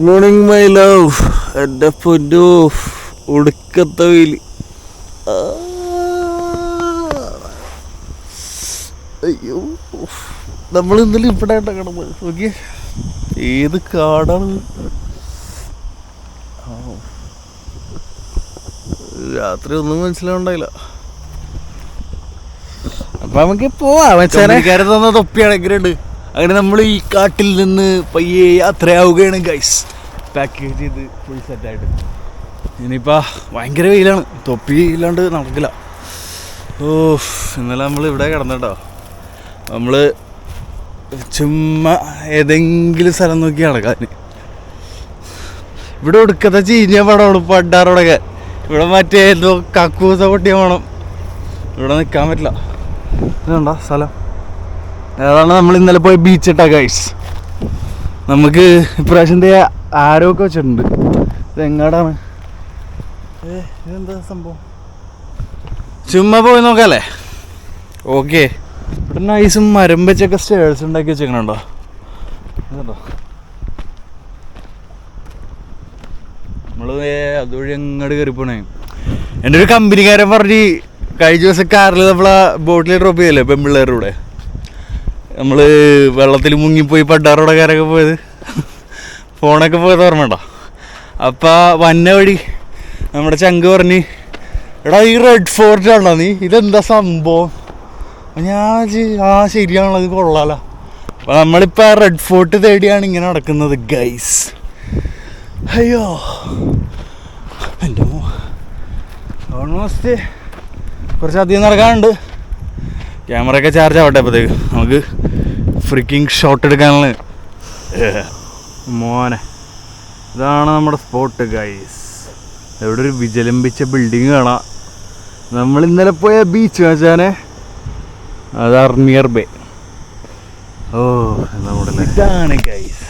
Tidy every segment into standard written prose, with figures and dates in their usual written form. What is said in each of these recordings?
Morning my love. എൻ്റെ പൊന്നു ഒടുക്കത്തെ വെയിൽ. അയ്യോ, നമ്മൾ ഇന്നലെ ഇവിടെ ആയിട്ടാണ് കിടന്നത്. നോക്കിയേ ഏത് കാടാണ്. രാത്രി ഒന്നും മനസ്സിലാവുണ്ടായില്ല. അപ്പൊ നമുക്ക് പോവാം. തന്ന തൊപ്പിയാണ് എങ്ങനെയുണ്ട്. അങ്ങനെ നമ്മൾ ഈ കാട്ടിൽ നിന്ന് പയ്യെ യാത്രയാവുകയാണ് ഗൈസ്. പാക്കേജ് ചെയ്ത് ഫുൾ സെറ്റായിട്ട്. ഇനിയിപ്പോൾ ഭയങ്കര വെയിലാണ്, തൊപ്പി ഇല്ലാണ്ട് നടക്കില്ല. ഇന്നലെ നമ്മൾ ഇവിടെ കിടന്നിട്ടോ. നമ്മൾ ചുമ്മാ ഏതെങ്കിലും സ്ഥലം നോക്കി നടക്കാൻ. ഇവിടെ ഒടുക്കത്തെ ചീഞ്ഞ പടമാണ് പണ്ടാറോടൊക്കെ. ഇവിടെ മറ്റേ എന്തോ കക്കൂസ പൊട്ടിയ വേണം. ഇവിടെ നിൽക്കാൻ പറ്റില്ല. ഇതുണ്ടോ സ്ഥലം? അതാണ് നമ്മൾ ഇന്നലെ പോയ ബീച്ചിട്ടാ ഗൈസ്. നമുക്ക് ഇപ്രാവശ്യം ആരൊക്കെ വെച്ചിട്ടുണ്ട്. ഇതെങ്ങാടാണ്? ഇതെന്താ സംഭവം? ചുമ്മാ പോയി നോക്കാല്ലേ? ഓക്കെ. ഇവിടെ നൈസും മരം വെച്ചൊക്കെ സ്റ്റേഴ്സ് ഉണ്ടാക്കി വെച്ചേക്കണുണ്ടോ? ഇതുണ്ടോ? നമ്മള് അതുവഴി അങ്ങോട്ട് കയറി പോണേ. എൻ്റെ ഒരു കമ്പനിക്കാരൻ പറഞ്ഞ് കഴിഞ്ഞ ദിവസം കാറിൽ നമ്മളെ ബോട്ടിൽ ഡ്രോപ്പ് ചെയ്യല്ലേ പെൺപിള്ളേരുടെ കൂടെ. നമ്മൾ വെള്ളത്തിൽ മുങ്ങിപ്പോയി പണ്ടാറോടെ കയറൊക്കെ പോയത്, ഫോണൊക്കെ പോയത് ഓർമ്മയുണ്ടോ? അപ്പം വന്ന വഴി നമ്മുടെ ചങ്ക് പറഞ്ഞ്, എടാ ഈ റെഡ് ഫോർട്ട് ആണോ നീ, ഇതെന്താ സംഭവം? ഞാൻ ശരിയാണല്ലോ, ഇത് കൊള്ളാലോ. അപ്പം നമ്മളിപ്പോൾ ആ റെഡ് ഫോർട്ട് തേടിയാണ് ഇങ്ങനെ നടക്കുന്നത് ഗൈസ്. അയ്യോ എൻ്റെ ഓൾമോസ്റ്റ് കുറച്ചധികം നടക്കാനുണ്ട്. ക്യാമറയൊക്കെ ചാർജ് ആവട്ടെ അപ്പോഴത്തേക്ക് നമുക്ക് ഫ്രിക്കിങ് ഷോട്ട് എടുക്കാനുള്ള. മോനെ ഇതാണ് നമ്മുടെ സ്പോട്ട് ഗൈസ്. ഇവിടെ ഒരു വിജലംബിച്ച ബിൽഡിങ് കാണാം. നമ്മൾ ഇന്നലെ പോയ ബീച്ച് വെച്ചാനെ അത് അർണിയർ ബേ. ഓ നമ്മുടെ ഇതാണ് ഗൈസ്,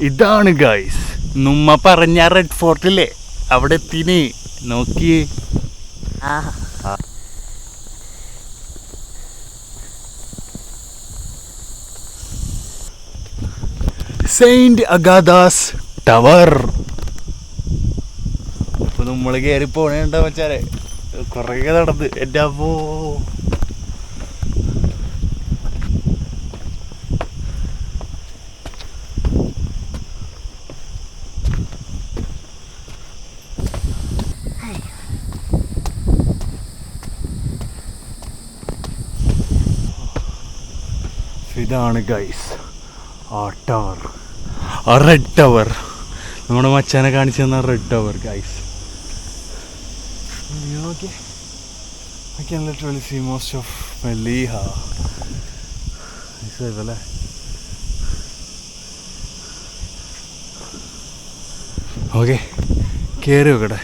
ഇതാണ് ഗൈസ് നമ്മ പറഞ്ഞ റെഡ് ഫോർട്ടില്ലേ, അവിടെ എത്തിനെ. നോക്കിയേ. Saint Agatha's tower. അപ്പൊ നമ്മൾ കയറി പോണേണ്ട വെച്ചാലേ കുറേ നടന്ന്. എൻ്റെ അപ്പോ ഇതാണ് ഗൈസ് ആ ടവർ, ആ റെഡ് ടവർ. നമ്മുടെ മച്ചാനെ കാണിച്ചു തന്ന red tower guys. Okay, I can literally see most of Meliha. അല്ലേ? ഓക്കെ, കയറി വെക്കട്ടെ.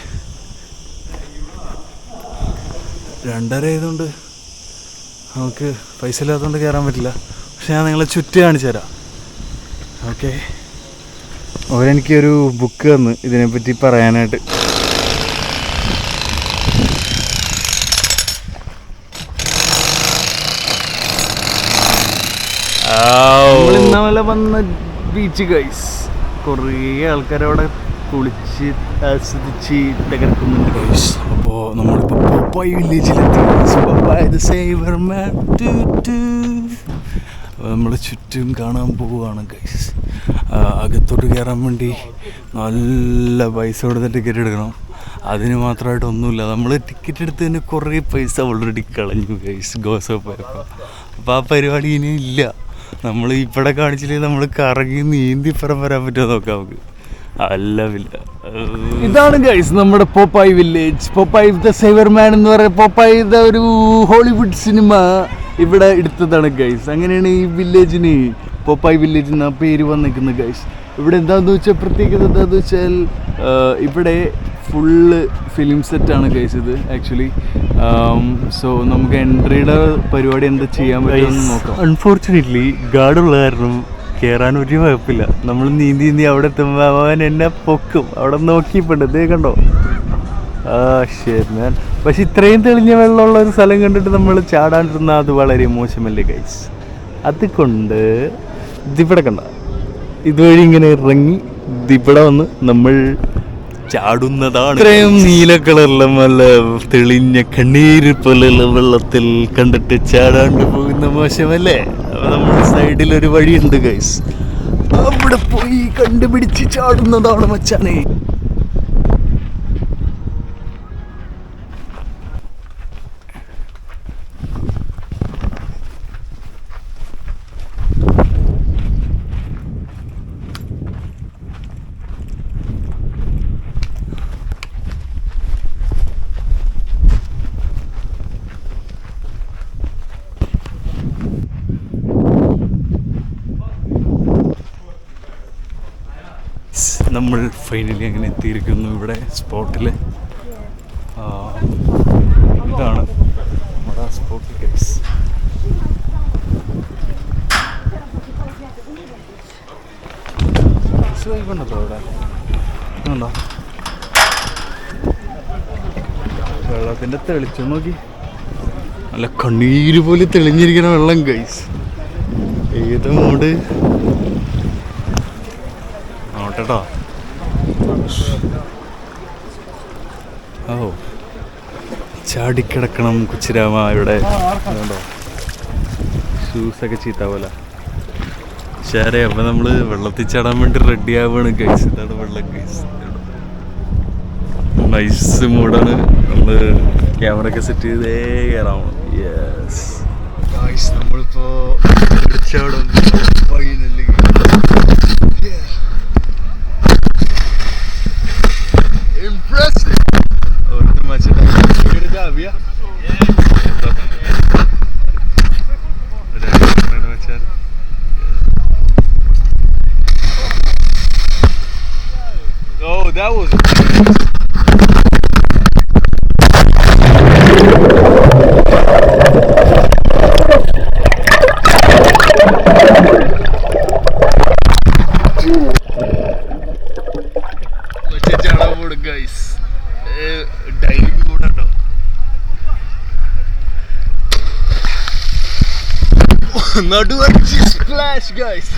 2:30 ആയതുകൊണ്ട് നമുക്ക് പൈസ ഇല്ലാത്തതുകൊണ്ട് കയറാൻ പറ്റില്ല. പക്ഷെ ഞാൻ നിങ്ങളെ ചുറ്റി കാണിച്ചു തരാം. ഓക്കെ, അവരെനിക്കൊരു ബുക്ക് തന്ന് ഇതിനെപ്പറ്റി പറയാനായിട്ട്. ഇന്നലെ വന്ന ബീച്ച് ഗൈസ്. കുറേ ആൾക്കാരവിടെ കുളിച്ച് ആസ്വദിച്ച് തകർക്കുന്നുണ്ട് ഗൈസ്. അപ്പോൾ നമ്മളിപ്പോൾ പോപ്പായ് വില്ലേജിലെത്തി. നമ്മൾ ചുറ്റും കാണാൻ പോവുകയാണ് ഗൈസ്. അകത്തോട്ട് കയറാൻ വേണ്ടി നല്ല പൈസ കൊടുത്ത് ടിക്കറ്റ് എടുക്കണം. അതിന് മാത്രമായിട്ടൊന്നുമില്ല. നമ്മൾ ടിക്കറ്റ് എടുത്തതിന് കുറേ പൈസ ഓൾറെഡി കളഞ്ഞു ഗൈസ് ഗോസോപ്പോയപ്പോൾ. അപ്പോൾ ആ പരിപാടി ഇനി ഇല്ല. നമ്മൾ ഇവിടെ കാണിച്ചില്ലെങ്കിൽ നമ്മൾ കറങ്ങി നീന്തി ഇപ്പുറം വരാൻ പറ്റുമോ നോക്കാം നമുക്ക്. അല്ലവില്ല. ഇതാണ് ഗൈസ് നമ്മുടെ പോപ്പായ് വില്ലേജ്. പോപ്പായ് ദ സേവർ മാൻ എന്ന് പറയുന്ന പോപ്പായ് ദ ഒരു ഹോളിവുഡ് സിനിമ ഇവിടെ എടുത്തതാണ് ഗൈസ്. അങ്ങനെയാണ് ഈ വില്ലേജിന് പോപ്പായ് വില്ലേജ് എന്ന പേര് വന്നിരിക്കുന്നത് ഗൈസ്. ഇവിടെ എന്താണെന്ന് വെച്ചാൽ പ്രത്യേകത എന്താണെന്ന് വെച്ചാൽ ഇവിടെ ഫുള്ള് ഫിലിം സെറ്റാണ് ഗൈസ് ഇത് ആക്ച്വലി. സോ നമുക്ക് എൻട്രിയുടെ പരിപാടി എന്താ ചെയ്യാൻ പറ്റുമെന്ന് നോക്കാം. അൺഫോർച്ചുനേറ്റ്ലി ഗാർഡുള്ള കാരണം കയറാൻ ഒരു കുഴപ്പമില്ല. നമ്മൾ നീന്തി അവിടെ എത്തുമ്പോൾ അവൻ എന്നെ പൊക്കും. അവിടെ നോക്കിയിട്ടുണ്ട്, ഇതേ കണ്ടോ? ശരി ഞാൻ. പക്ഷെ ഇത്രയും തെളിഞ്ഞ വെള്ളമുള്ള ഒരു സ്ഥലം കണ്ടിട്ട് നമ്മൾ ചാടാണ്ടിരുന്നാൽ അത് വളരെ മോശമല്ലേ ഗൈസ്. അതുകൊണ്ട് ഇതിവിടെ കണ്ട ഇതുവഴി ഇങ്ങനെ ഇറങ്ങി ഇവിടെ വന്ന് നമ്മൾ ചാടുന്നതാണ്. ഇത്രയും നീല കളറിലെ നല്ല തെളിഞ്ഞ കണ്ണീര് പോലുള്ള വെള്ളത്തിൽ കണ്ടിട്ട് ചാടാണ്ട് പോകുന്ന മോശമല്ലേ? അപ്പൊ നമ്മുടെ സൈഡിൽ ഒരു വഴിയുണ്ട് ഗൈസ്, അവിടെ പോയി കണ്ടുപിടിച്ച് ചാടുന്നതാണ് മച്ചാനെ. നമ്മൾ ഫൈനലി അങ്ങനെ എത്തിയിരിക്കുന്നു ഇവിടെ സ്പോട്ടിൽ. ഇതാണ് നമ്മുടെ സ്പോട്ട് ഗൈസ്. ഉണ്ടല്ലോ ഇവിടെ ഉണ്ടോ വെള്ളത്തിൻ്റെ തെളിച്ചം നോക്കി, നല്ല കണ്ണീര് പോലെ തെളിഞ്ഞിരിക്കുന്ന വെള്ളം ഗൈസ്. ഏത് മൂട് നോട്ടോ. ഓ ചാടിക്കിടക്കണം കുച്ചിരാമ ഇവിടെ. ഷൂസൊക്കെ ചീത്ത പോലെ. ശരി, അപ്പം നമ്മൾ വെള്ളത്തിൽ ചാടാൻ വേണ്ടി റെഡി ആവുകയാണ് ഗൈസ്. ഇതാണ് വെള്ളം ഗൈസ്. നൈസ് മൂടാണ്. നമ്മൾ ക്യാമറ ഒക്കെ സെറ്റ് ചെയ്തേ കയറാമോ. യെസ് ഗൈസ്, നമ്മളിപ്പോൾ ചാടും finally. Impressive. Orada maçı da görüyoruz abi ya. Oh, that was guys. Diving കൂടട്ടോ. നടുവച്ച് സ്പ്ലാഷ് ഗൈസ്.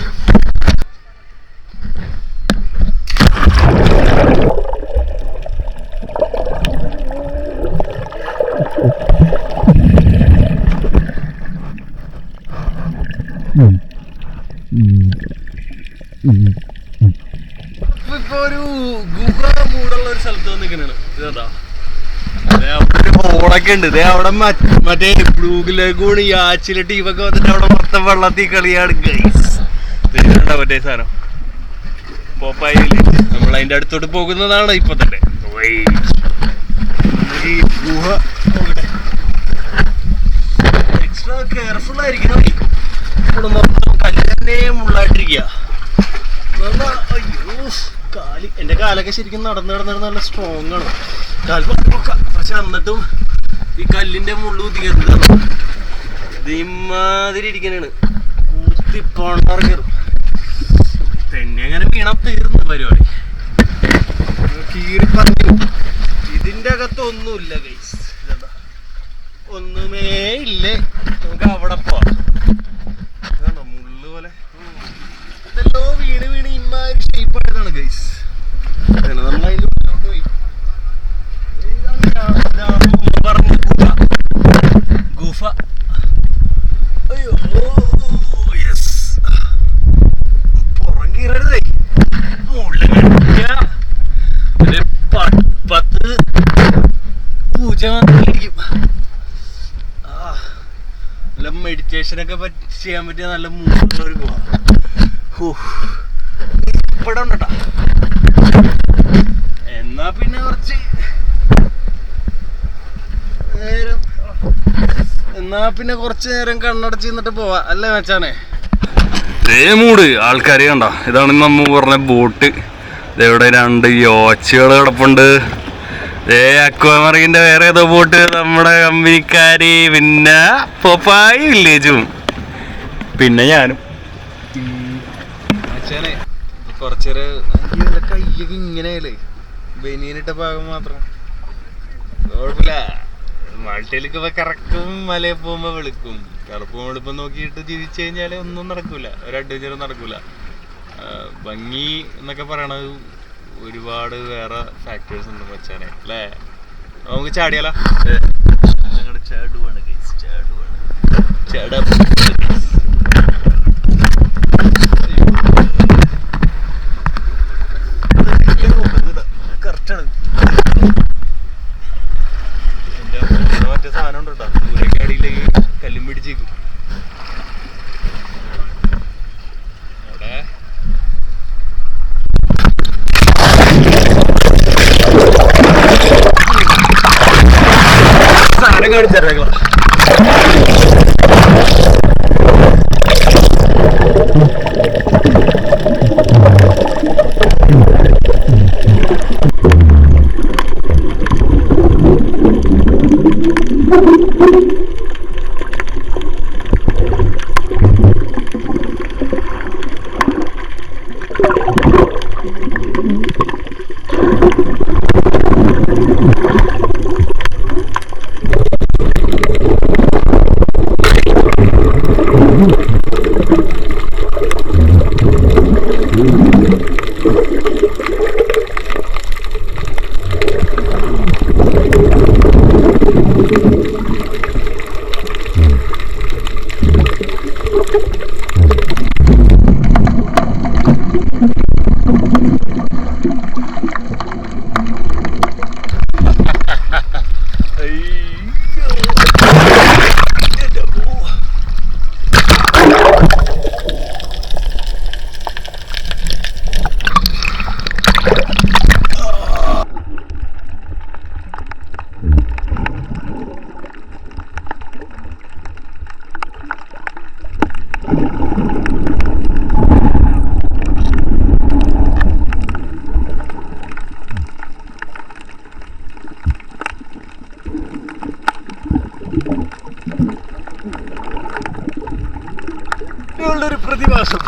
ഇപ്പൊ ഒരു ഗുഹ മൂടുള്ള ഒരു സ്ഥലത്ത് വന്നിരിക്കണാണ്. ഇതാ ഹോളൊക്കെ ഉണ്ട്. ഇതേ അവിടെ മറ്റേ ബ്ലൂ ലഗൂൺ യാച്ചിലെ ടീമൊക്കെ വന്നിട്ട് അവിടെ മൊത്തം വെള്ളത്തിൽ കളിയാണ് ഗൈസ്. ഇതിലുണ്ടോ മറ്റേ സാധനം പോപ്പായില്ലേ? നമ്മൾ അതിന്റെ അടുത്തോട്ട് പോകുന്നതാണ് ഇപ്പൊ തന്നെ. ഈ ഗുഹ എക്സ്ട്രാ കെയർഫുൾ ആയിരിക്കണം. ഇവിടെ മൊത്തം കല്ല് തന്നെ മുള്ളായിട്ടിരിക്കുക. അയ്യോ കാല്, എൻ്റെ കാലൊക്കെ ശരിക്കും നടന്ന് നല്ല സ്ട്രോങ് ആണ്. കാൽ പൊക്ക. പക്ഷെ എന്നിട്ടും ഈ കല്ലിൻ്റെ മുള്ളു തീർന്നതാണ്. ഇത് ഇമാതിരി ഇരിക്കണാണ്. കൂത്തി പണർ കയറും. തന്നെ അങ്ങനെ വീണ തീർന്നു പരിപാടി. കീറി പറഞ്ഞു. ഇതിൻ്റെ അകത്ത് ഒന്നുമില്ല ഗൈസ്. ഇതെന്താ ഒന്നുമേ ഇല്ലേ. നമുക്ക് അവിടെ പോവാം. ഇതാണോ മുള്ളു പോലെ ഇതെല്ലോ വീണ് ഇമാതിരി ഷേപ്പായിട്ടാണ് ഗൈസ്. നമ്മളതിൽ മുന്നോട്ട് പോയി. പറഞ്ഞ ഗുഫ. അയ്യോ യെസ്, പുറം കീറരുതേ. മുകളിൽ 10 പൂജ വന്നിരിക്കും. നല്ല മെഡിറ്റേഷനൊക്കെ ചെയ്യാൻ പറ്റിയ നല്ല മൂന്നുള്ളൊരു ഗുഹ. ഇവിടെ ഉണ്ടോ. എന്നാ പിന്നെ കുറച്ച് നേരം കണ്ണടച്ച് നിന്നിട്ട് പോവാ അല്ലേ മച്ചാനെ? മൂട് ആൾക്കാരെ കണ്ടോ. ഇതാണ് നമ്മ പറഞ്ഞ ബോട്ട്. ഇതെവിടെ 2 യോച്ചുകൾ കിടപ്പുണ്ട്. അക്വാമറിന്റെ വേറെ ഏതോ ബോട്ട്, നമ്മുടെ കമ്പനിക്കാര്, പിന്നെ പോപ്പായി വില്ലേജും, പിന്നെ ഞാനും. മച്ചാനെ കുറച്ചേരെ കയ്യൊക്കെ ഇങ്ങനെയല്ലേ, ബനിയനിട്ട ഭാഗം മാത്രം കുഴപ്പമില്ല. മാൾട്ടയിലേക്ക് ഇപ്പൊ കറക്കും. മലയിൽ പോകുമ്പോ വെളുക്കും. കറുപ്പും വെളുപ്പം നോക്കിയിട്ട് ജീവിച്ചു കഴിഞ്ഞാൽ ഒന്നും നടക്കൂല. ഒരു അഡ്വഞ്ചറും നടക്കൂല. ഭംഗി എന്നൊക്കെ പറയണത് ഒരുപാട് വേറെ ഫാക്ടേഴ്സ് ഉണ്ട് മച്ചാനെ അല്ലേ? നമുക്ക് ചാടിയാലോ? ഞങ്ങളുടെ ചാടുവാണ് കറക്റ്റാണ്. എൻ്റെ മറ്റേ സാധനം ഉണ്ടോ ദൂരേക്കടിയിലേക്ക് കല്ലും പിടിച്ചേക്കും. അവിടെ സാധനം കാണിച്ചേക്കാം. ഒരു പ്രതിഭാസം.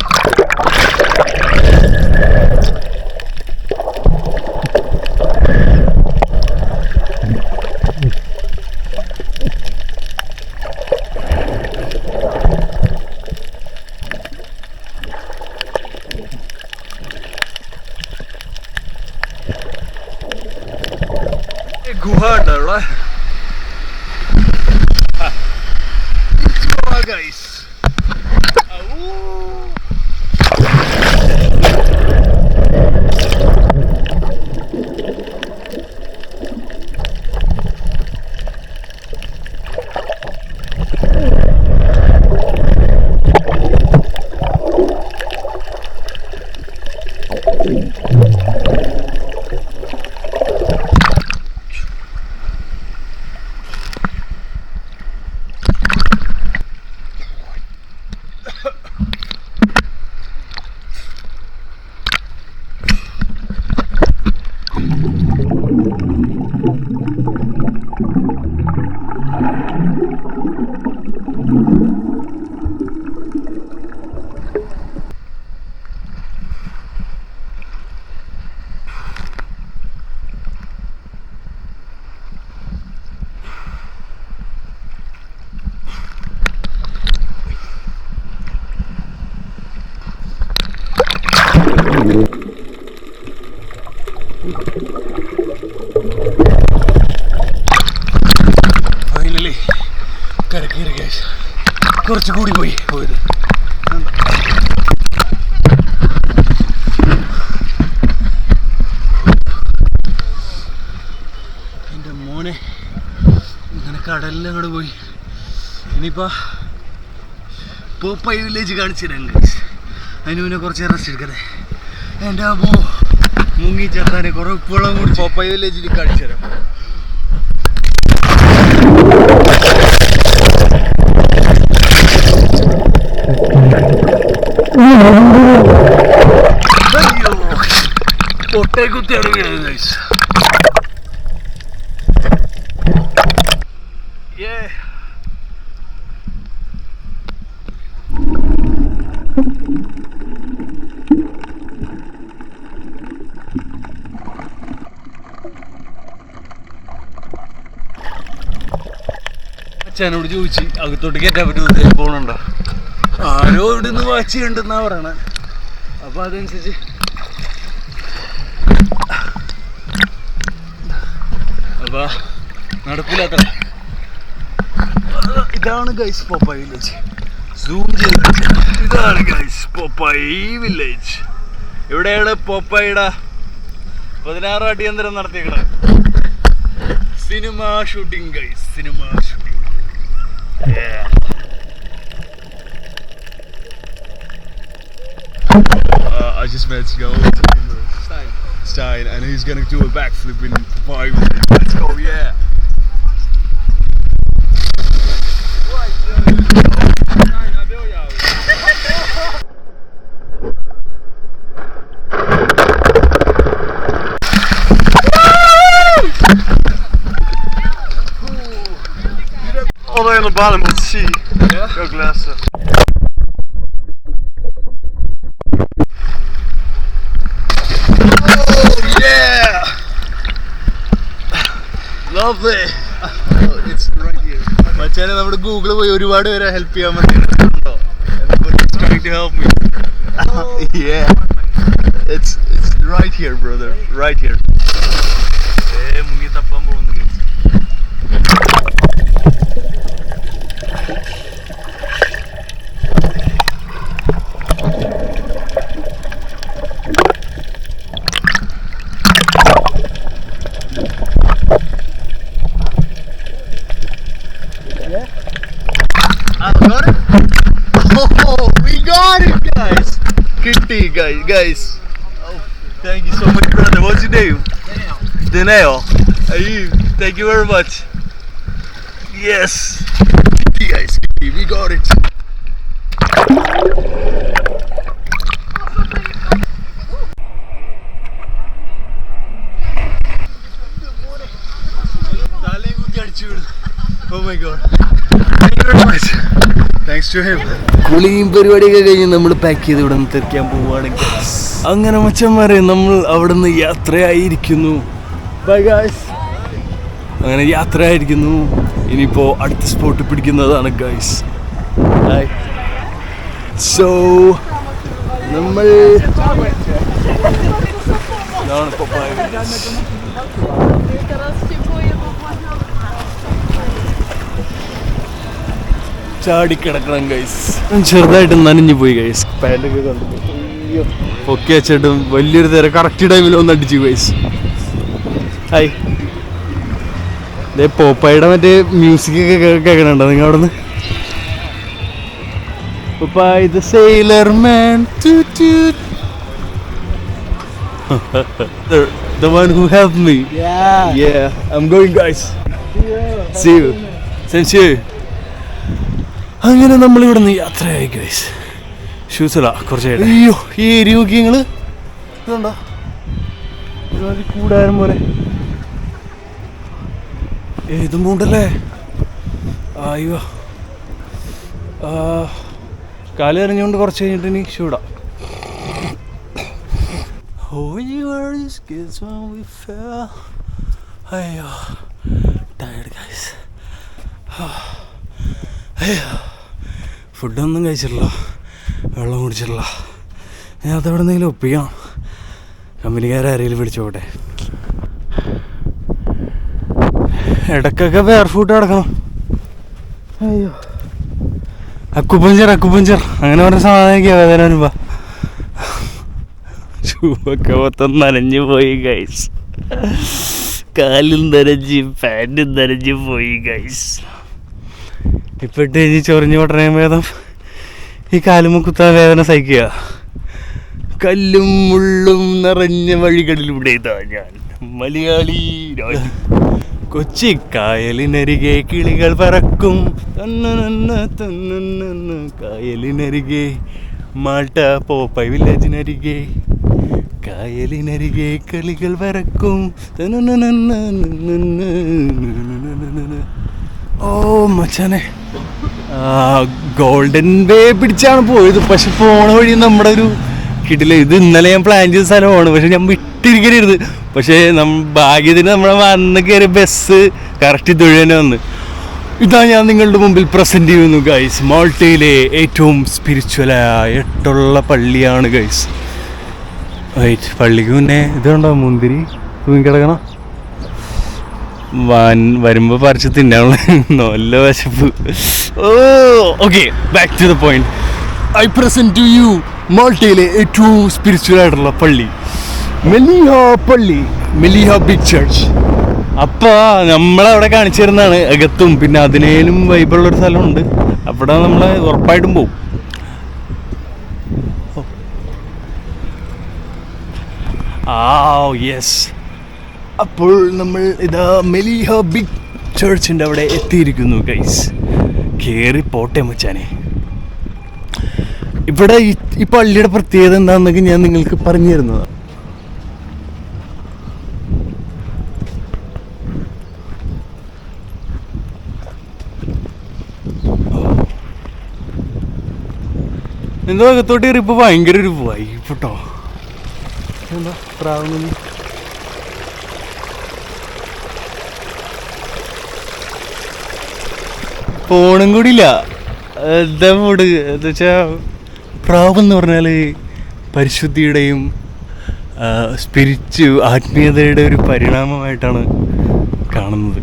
ഗുഹ ഉണ്ടോ ഗൈസ്? Finally കരക്കേറി guys. കുറച്ചുകൂടി പോയത്. എൻ്റെ മോനെ ഇങ്ങനെ കടലിലങ്ങോട്ട് പോയി. ഇനിയിപ്പോൾ പോപ്പൈ വില്ലേജ് കാണിച്ചു തരാം ഗൈസ്. അതിന് മുന്നേ കുറച്ച് റെസ്റ്റ് എടുക്കട്ടെ. എൻ്റെ അമ്മോ മുങ്ങി ചേർത്താനെ കുറേ ഉപ്പുവെള്ളം കൂടി പോപ്പൈ വില്ലേജിൽ കാണിച്ചു തരാം. അയ്യോ പൊട്ടേ കുത്തിയാണ് വീണത് ഗൈസ്. അച്ഛനോട് ചോദിച്ച് അകത്തോട്ട് കയറ്റാൻ പറ്റുമോ പോകണുണ്ടോ? ആരോ ഇവിടെ നിന്ന് വാച്ച് ചെയ്യണ്ടെന്നാ പറയണേ. അപ്പോൾ അതനുസരിച്ച് അപ്പോൾ നടക്കില്ലാത്ത ഇതാണ് ഗൈസ് പോപ്പായി വില്ലേജ്. സൂം ചെയ്ത് ഇതാണ് ഗൈസ് പോപ്പായി വില്ലേജ്. ഇവിടെയാണ് പോപ്പായിയുടെ 16 അടിയന്തരം നടത്തിയേക്കണത്. Cinema shooting guys, cinema shooting. I just met Stein, and he's gonna do a backflip in 5 minutes. Let's go, yeah. All the way on the bottom of the sea. Yeah? Go glassen. Yeah! Lovely! Oh, it's right here. മച്ചാനെ നമ്മുടെ Google പോയി ഒരുപാട് പേരെ help ചെയ്യാൻ പറ്റുന്നുണ്ടോ? Trying to help me. Yeah. It's right here, brother. Right here. മുങ്ങി തപ്പാൻ പോകുന്നു. Got it? Oh, we got it, guys. Kitty, guys. Oh, thank you so much, brother. What's your name? Dineo. Thank you very much. Yes. Kitty, guys. Kitty, we got it. Oh my god. Thank you very much. Thanks to him. കുളിയും പരിപാടിയൊക്കെ കഴിഞ്ഞ് നമ്മൾ pack ചെയ്ത് ഇവിടെ നിന്ന് തിരിക്കാൻ പോവുകയാണെങ്കിൽ അങ്ങനെ മച്ചന്മാരെ നമ്മൾ അവിടെ നിന്ന് യാത്രയായിരിക്കുന്നു. Bye guys. അങ്ങനെ യാത്രയായിരിക്കുന്നു. ഇനിയിപ്പോൾ അടുത്ത സ്പോട്ട് പിടിക്കുന്നതാണ് ഗൈസ്. ബൈ. സോ നമ്മൾ ഇതാണ് പോപ്പായ. ചാടിക്കിടക്കണം ഗൈസ്. ചെറുതായിട്ട് നനഞ്ഞു പോയി ഗൈസ്. പാൻറ്റൊക്കെ കണ്ടു പൊക്കി വെച്ചിട്ടും വലിയൊരു തരം കറക്റ്റ് ടൈമിൽ ഒന്ന് അടിച്ചു ഗൈസ്. ഹായ്. ഇതേ പോപ്പായുടെ മറ്റേ മ്യൂസിക് ഒക്കെ കേൾക്കണുണ്ടോ നിങ്ങൾ അവിടെ നിന്ന്? Popeye the sailor man. The one who helped me. Yeah. I'm going guys. See you. Thank you. അങ്ങനെ നമ്മളിവിടെ നിന്ന് യാത്രയായി ഗൈസ്. ഷൂസില കുറച്ചായിട്ട്. അയ്യോ ഈ ഏരി നോക്കി നിങ്ങൾ ഇതുണ്ടോ ഒരുമാതിരി കൂടാരം പോലെ ഇതും പൂണ്ടല്ലേ. അയ്യോ കാല് എറിഞ്ഞുകൊണ്ട് കുറച്ച് കഴിഞ്ഞിട്ട് ഇനി ഷൂടാം. അയ്യോ ടയർഡ് ഗൈസ്. അയ്യോ ഫുഡൊന്നും കഴിച്ചിട്ടില്ല, വെള്ളം കുടിച്ചിട്ടില്ല. ഞാൻ അതെവിടെ നിന്നെങ്കിലും ഒപ്പിക്കണം. കമ്പനിക്കാരെങ്കിലും പിടിച്ചോട്ടെ. ഇടയ്ക്കൊക്കെ വേർ ഫുഡ് കിടക്കണം. അയ്യോ അക്കുപഞ്ചർ അങ്ങനെ പറഞ്ഞ സാധനമൊക്കെ വേദന അനുഭവ. ഷൂവൊക്കെ മൊത്തം നനഞ്ഞു പോയി ഗൈസ്. കാലും നനഞ്ഞ് പാൻറ്റും നനഞ്ഞു പോയി ഗൈസ്. ഇപ്പം ഇട്ട് കഴിഞ്ഞ് ചൊറിഞ്ഞു പൊട്ടണേ ഭേദം ഈ കാലുമ്മ കുത്താൻ വേദന സഹിക്കുക. കല്ലും മുള്ളും നിറഞ്ഞ വഴികളിലൂടെ ഇതാ ഞാൻ മലയാളി രാജു. കൊച്ചി കായലിനരികെ കിളികൾ പറക്കും, കായലിനരികെ മാൾട്ട പോപ്പായ് വില്ലേജിനരികെ കായലിനരികെ കിളികൾ പറക്കും. ഓ മച്ചാനെ ഗോൾഡൻ വേ പിടിച്ചാണ് പോയത്. പക്ഷെ പോണ വഴി നമ്മുടെ ഒരു കിട്ടില്ല. ഇത് ഇന്നലെ ഞാൻ പ്ലാൻ ചെയ്ത സ്ഥലമാണ്, പക്ഷെ ഞാൻ വിട്ടിരിക്കരുത്. പക്ഷേ ഭാഗ്യത്തിന് നമ്മളെ വന്ന് കയറിയ ബസ് കറക്റ്റ് ഇതുവഴി വന്ന്. ഇതാ ഞാൻ നിങ്ങളുടെ മുമ്പിൽ പ്രസൻറ്റ് ചെയ്യുന്നു ഗൈസ്. മാൾട്ടയിലെ ഏറ്റവും സ്പിരിച്വലായിട്ടുള്ള പള്ളിയാണ് ഗൈസ്. വെയിറ്റ്, പള്ളിക്ക് മുന്നേ ഇതുണ്ടോ മുന്തിരി തൂങ്ങിക്കിടക്കണം? വരുമ്പോൾ പറിച്ച് തിന്നാനുള്ള നല്ല വിശപ്പ്. Oh okay, back to the point. I present to you മാൾട്ടയിലെ ഏറ്റവും സ്പിരിച്വൽ ആയിട്ടുള്ള പള്ളി, മെലിഹ പള്ളി, മെലിഹ ബിഗ് ചർച്ച്. അപ്പോൾ നമ്മളവിടെ കാണിച്ചു തരുന്നതാണ് അകത്തും. പിന്നെ അതിനേലും വൈബുള്ളൊരു സ്ഥലമുണ്ട്, അവിടെ നമ്മൾ ഉറപ്പായിട്ടും പോവും. യെസ്, അപ്പോൾ നമ്മൾ ഇതാ മെലിഹ ബിഗ് ചർച്ചിൻ്റെ അവിടെ എത്തിയിരിക്കുന്നു ഗൈസ്. കയറി പോട്ടെ മച്ചാനെ. ഇവിടെ ഈ പള്ളിയുടെ പ്രത്യേകത എന്താണെന്നൊക്കെ ഞാൻ നിങ്ങൾക്ക് പറഞ്ഞു തരുന്നതാണ്. എന്തോ അകത്തോട്ട് കയറി ഇപ്പോൾ ഭയങ്കര ഒരു വൈബട്ടോ. എന്താ പ്രാവുന്നു? ഫോണും കൂടി ഇല്ല. എന്താ മൂട് എന്താ വെച്ചാൽ, പ്രാവെന്ന് പറഞ്ഞാൽ പരിശുദ്ധിയുടെയും ആത്മീയതയുടെ ഒരു പരിണാമമായിട്ടാണ് കാണുന്നത്.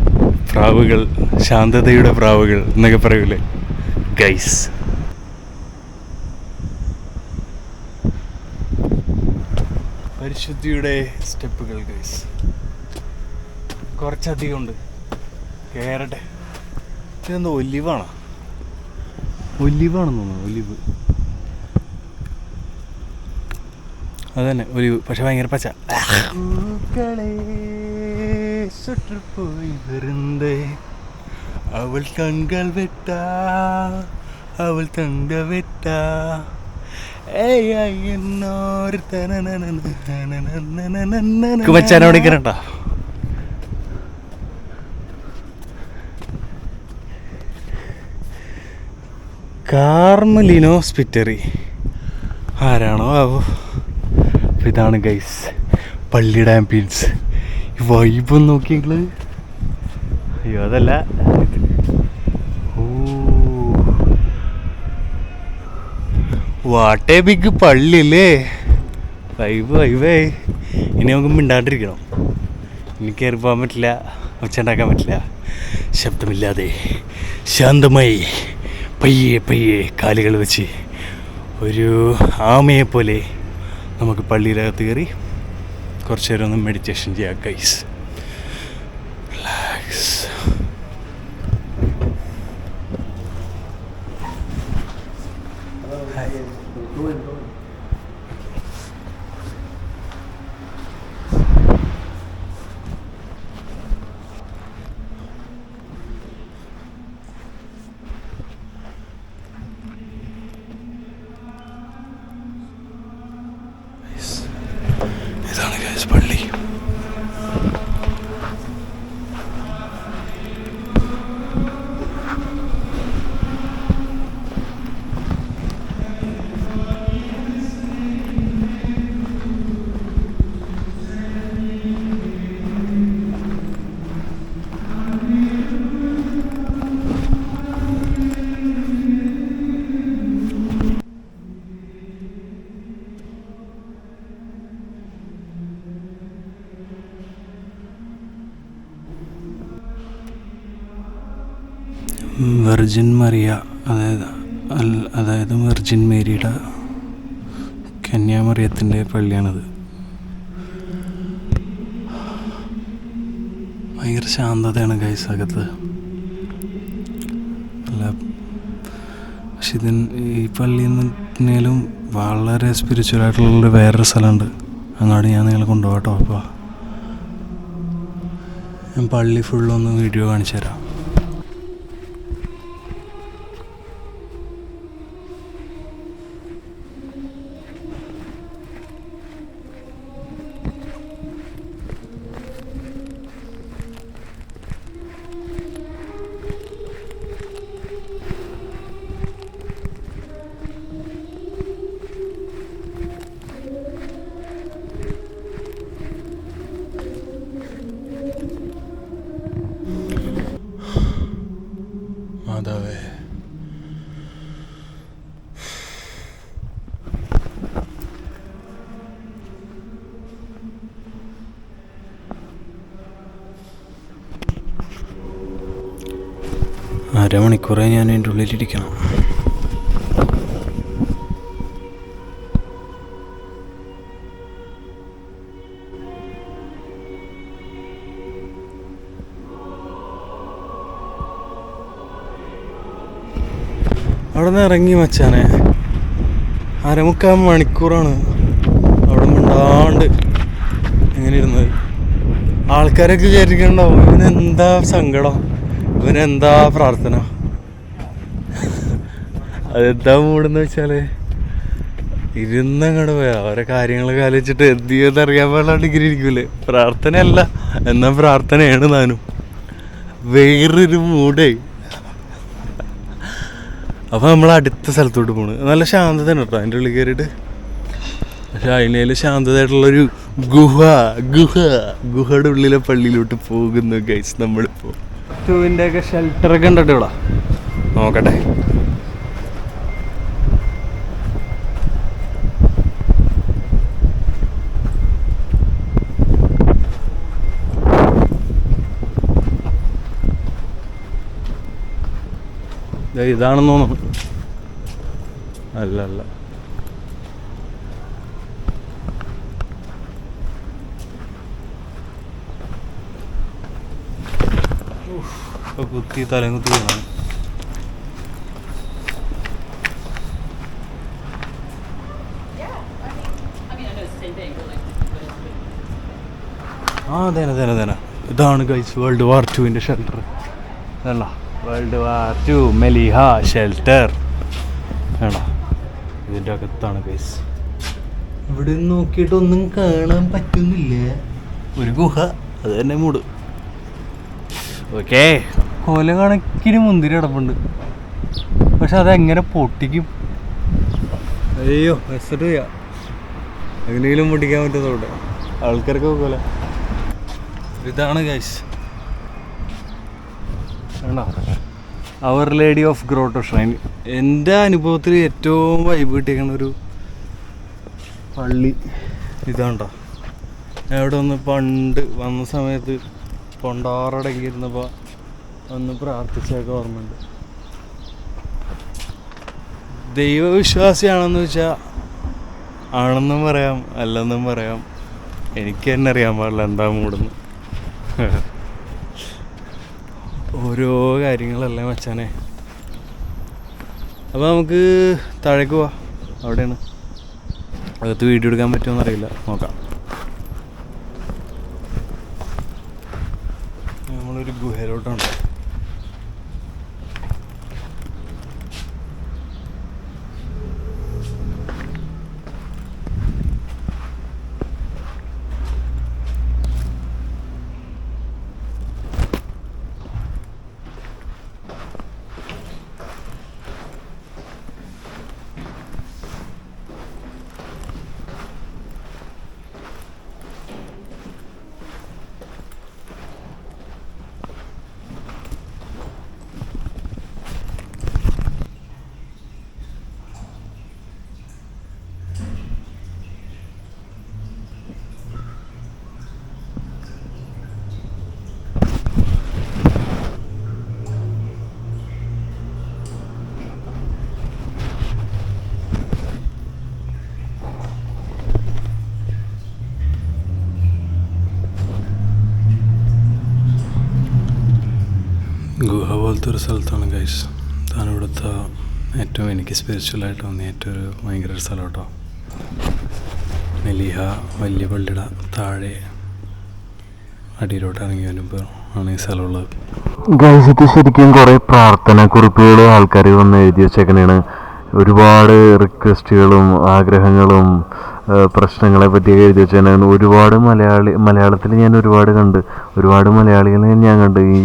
പ്രാവുകൾ, ശാന്തതയുടെ പ്രാവുകൾ എന്നൊക്കെ പറയൂലേ ഗൈസ്. പരിശുദ്ധിയുടെ സ്റ്റെപ്പുകൾ ഗൈസ്, കുറച്ചധികം ഉണ്ട്. കയറട്ടെ. ഇതെന്താ ഒലിവാണോ? ഒലിവാണെന്ന് തോന്നുന്നു. ഒലിവ്, അതന്നെ ഒലിവ്, പക്ഷെ ഭയങ്കര പച്ച. പോയി വരുന്നേ അവൾ കൺകൾ വെട്ടാ, അവൾ തങ്ക വെട്ടാ. മച്ചാനോട് കയറണ്ട. കാർമലിനോ സ്പിറ്ററി ആരാണോ ആവോ. ഇതാണ് ഗൈസ് പള്ളിയുടെ ആംബിയൻസ്. വൈബ് നോക്കിയെങ്കിൽ അയ്യോ അതല്ല, വാട്ടേ ബിഗ് പള്ളിയല്ലേ. വൈബ് വൈബേ. ഇനി നമുക്ക് മിണ്ടാണ്ടിരിക്കണം. ഇനി കയറി പോകാൻ പറ്റില്ല, ഒച്ച ഉണ്ടാക്കാൻ പറ്റില്ല. ശബ്ദമില്ലാതെ ശാന്തമായി പയ്യെ പയ്യെ കാലുകൾ വെച്ച് ഒരു ആമയെപ്പോലെ നമുക്ക് പള്ളിയിലകത്ത് കയറി കുറച്ച് നേരം ഒന്ന് മെഡിറ്റേഷൻ ചെയ്യാം ഗൈസ്. റിലാക്സ്. ഇതാണ് ഗൈസ് പള്ളി. വെർജിൻ മറിയ, അതായത് വെർജിൻ മേരിയുടെ, കന്യാമറിയത്തിൻ്റെ പള്ളിയാണിത്. ഭയങ്കര ശാന്തതയാണ് ഗൈസ് അകത്ത്. അല്ല പക്ഷെ ഈ പള്ളിയിൽ നിന്നേലും വളരെ സ്പിരിച്വലായിട്ടുള്ളൊരു വേറൊരു സ്ഥലമുണ്ട്. അങ്ങോട്ട് ഞാൻ നിങ്ങളെ കൊണ്ടുപോകാം കേട്ടോ. അപ്പോൾ ഞാൻ പള്ളി ഫുള്ളൊന്ന് വീഡിയോ കാണിച്ചു തരാം. അരമണിക്കൂറേ ഞാൻ എൻ്റെ ഉള്ളിലിരിക്കണം. അവിടെ നിന്ന് ഇറങ്ങി മച്ചാനെ 1/4 മണിക്കൂറാണ് അവിടെ മിണ്ടാണ്ട് ഇങ്ങനെ ഇരുന്നത്. ആൾക്കാരൊക്കെ വിചാരിക്കണ്ടാവും ഇവനെന്താ സങ്കടം, ഇവനെന്താ പ്രാർത്ഥന. അതെന്താ മൂടെന്ന് വെച്ചാൽ ഇരുന്നങ്ങോട്ട് പോയാ ഓരോ കാര്യങ്ങളൊക്കെ ആലോചിച്ചിട്ട് എന്ത് ചെയ്യുമെന്ന് അറിയാൻ പാടില്ല ഡിഗ്രി ഇരിക്കൂലേ. പ്രാർത്ഥനയല്ല എന്നാൽ പ്രാർത്ഥനയാണ് താനും, വേറൊരു മൂടേ. അപ്പോൾ നമ്മൾ അടുത്ത സ്ഥലത്തോട്ട് പോണ്. നല്ല ശാന്തത ഉണ്ട് കേട്ടോ അതിൻ്റെ ഉള്ളിൽ കയറിയിട്ട്. പക്ഷെ അതിനേലും ശാന്തതയായിട്ടുള്ളൊരു ഗുഹയുടെ ഉള്ളിലെ പള്ളിയിലോട്ട് പോകുന്നു ഗൈസ് നമ്മളിപ്പോൾ. ടുവിൻ്റെ ഒക്കെ ഷെൽട്ടറൊക്കെ ഉണ്ടോ ഇവിടെ, നോക്കട്ടെ. ഇതാണെന്ന് തോന്നുന്നു. അല്ല കുത്തി തലയും കുത്തി വീണാണ്. അതേന ഇതാണ് guys World War II shelter. അല്ല World War II മെലിഹ ഷെൽട്ടർ വേണോ, ഇതിൻ്റെ അകത്താണ് ഗൈസ്. ഇവിടെ നോക്കിയിട്ടൊന്നും കാണാൻ പറ്റുന്നില്ല, ഒരു ഗുഹ, അത് തന്നെ മൂട്. ഓക്കേ, കൊല കണക്കിന് മുന്തിരി കിടപ്പുണ്ട്, പക്ഷെ അതെങ്ങനെ പൊട്ടിക്കും? അയ്യോ വെച്ചിട്ട് ചെയ്യാം, എങ്ങനെയെങ്കിലും പൊട്ടിക്കാൻ പറ്റുന്നവിടെ ആൾക്കാർക്ക് കൊല. ഇതാണ് ഗൈസ് വേണോ അവർ ലേഡി ഓഫ് ഗ്രോട്ടോ ഷ്രൈൻ. എൻ്റെ അനുഭവത്തിൽ ഏറ്റവും വൈബ് കിട്ടിയേക്കുന്ന ഒരു പള്ളി ഇതാണ്ടോ. ഞാൻ ഇവിടെ ഒന്ന് പണ്ട് വന്ന സമയത്ത് കൊണ്ടാറടങ്ങി ഇരുന്നപ്പോൾ ഒന്ന് പ്രാർത്ഥിച്ചൊക്കെ ഓർമ്മയുണ്ട്. ദൈവവിശ്വാസിയാണെന്ന് വെച്ചാൽ ആണെന്നും പറയാം അല്ലെന്നും പറയാം, എനിക്ക് തന്നെ അറിയാൻ പാടില്ല എന്താ മൂടുന്നു. ഓരോ കാര്യങ്ങളല്ലേ മച്ചാനെ. അപ്പോൾ നമുക്ക് താഴേക്ക് പോവാം, അവിടെയാണ്. അകത്ത് വീഡിയോ എടുക്കാൻ പറ്റുമോ അറിയില്ല, നോക്കാം. നമ്മളൊരു ഗുഹയിലോട്ടാണ്. ഗുഹ പോലത്തെ ഒരു സ്ഥലത്താണ് ഗൈസ്. അതാണ് ഇവിടുത്തെ ഏറ്റവും എനിക്ക് സ്പിരിച്വലായിട്ട് തോന്നിയ ഏറ്റവും ഒരു ഭയങ്കര ഒരു സ്ഥലം കേട്ടോ. മെലിഹ വലിയ പള്ളിയുടെ താഴെ അടിയിലോട്ട് ഇറങ്ങി വരുമ്പോൾ ആണ് ഈ സ്ഥലമുള്ളത്. ഗൈസ് ഇത് ശരിക്കും കുറേ പ്രാർത്ഥന കുറിപ്പുകൾ ആൾക്കാർ വന്ന് എഴുതി വെച്ചേക്കണേണ്. ഒരുപാട് റിക്വസ്റ്റുകളും ആഗ്രഹങ്ങളും പ്രശ്നങ്ങളെ പറ്റിയൊക്കെ എഴുതി വെച്ചാൽ ഒരുപാട് മലയാളത്തിൽ ഞാൻ ഒരുപാട് കണ്ട്, ഒരുപാട് മലയാളികളെ ഞാൻ കണ്ട് ഈ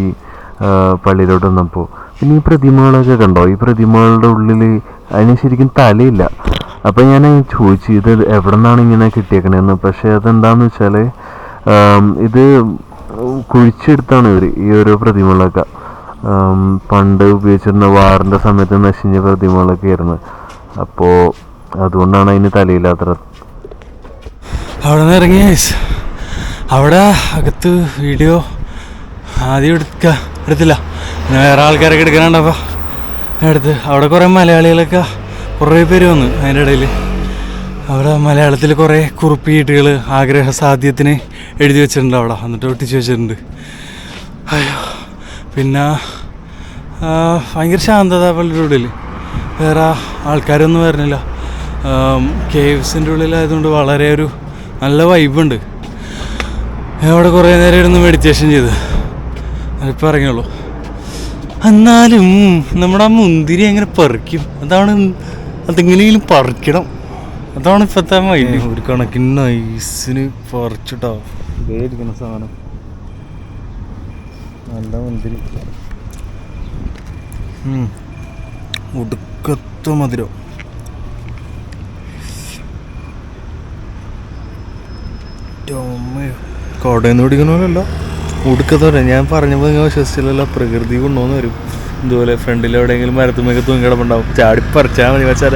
പള്ളിയിലോട്ട് വന്നപ്പോൾ. പിന്നെ ഈ പ്രതിമകളൊക്കെ കണ്ടോ, ഈ പ്രതിമകളുടെ ഉള്ളിൽ അതിന് ശരിക്കും തലയില്ല. അപ്പം ഞാൻ ചോദിച്ചു ഇത് എവിടെ നിന്നാണ് ഇങ്ങനെ കിട്ടിയേക്കണേന്ന്. പക്ഷേ അതെന്താണെന്ന് വെച്ചാൽ ഇത് കുഴിച്ചെടുത്താണ് ഇവർ ഈ ഓരോ പ്രതിമകളൊക്കെ. പണ്ട് ഉപയോഗിച്ചിരുന്ന വാറിൻ്റെ സമയത്ത് നശിഞ്ഞ പ്രതിമകളൊക്കെ ആയിരുന്നു. അപ്പോൾ അതുകൊണ്ടാണ് അതിന് തലയില്ലാത്തത്. അവിടെ നിന്ന് ഇറങ്ങി അവിടെ അകത്ത് വീഡിയോ ആദ്യം എടുത്തില്ല, പിന്നെ വേറെ ആൾക്കാരൊക്കെ എടുക്കാനുണ്ടപ്പോൾ എടുത്ത് അവിടെ കുറേ മലയാളികളൊക്കെ കുറേ പേര് വന്നു. അതിൻ്റെ ഇടയിൽ അവിടെ മലയാളത്തിൽ കുറേ കുറിപ്പീട്ടുകൾ ആഗ്രഹ സാധ്യത്തിന് എഴുതി വെച്ചിട്ടുണ്ട് അവിടെ, എന്നിട്ട് ഒട്ടിച്ച് വെച്ചിട്ടുണ്ട്. അയ്യോ, പിന്നെ ഭയങ്കര ശാന്തത പള്ളിയുടെ ഉള്ളിൽ, വേറെ ആൾക്കാരൊന്നും വരുന്നില്ല. കേവ്സിൻ്റെ ഉള്ളിലായതുകൊണ്ട് വളരെ ഒരു നല്ല വൈബുണ്ട്. അവിടെ കുറേ നേരം ഇരുന്ന് മെഡിറ്റേഷൻ ചെയ്ത് അതിപ്പോൾ ഇറങ്ങിയുള്ളൂ. എന്നാലും നമ്മുടെ ആ മുന്തിരി എങ്ങനെ പറിക്കും, അതെങ്ങനെയെങ്കിലും പറിക്കണം, അതാണ് ഇപ്പോഴത്തെ മൈൻഡ്. ഒരു കണക്കിന് നൈസിന് പറിച്ചിട്ടോ ഇരിക്കുന്ന സാധനം. നല്ല മുന്തിരി, ഒടുക്കത്തെ മധുരം. കോടയിൽ നിന്ന് പിടിക്കണമല്ലോ, ഒടുക്കത്തോടെ. ഞാൻ പറഞ്ഞപ്പോൾ നിങ്ങൾ വിശ്വസിച്ചില്ലല്ലോ, പ്രകൃതി കൊണ്ടുവന്ന് വരും. ഇതുപോലെ ഫ്രണ്ടിൽ എവിടെയെങ്കിലും മരത്തുമൊക്കെ തൂങ്ങി കിടപ്പുണ്ടാവും, ചാടി പറിച്ചാൽ മതി. വെച്ചാൽ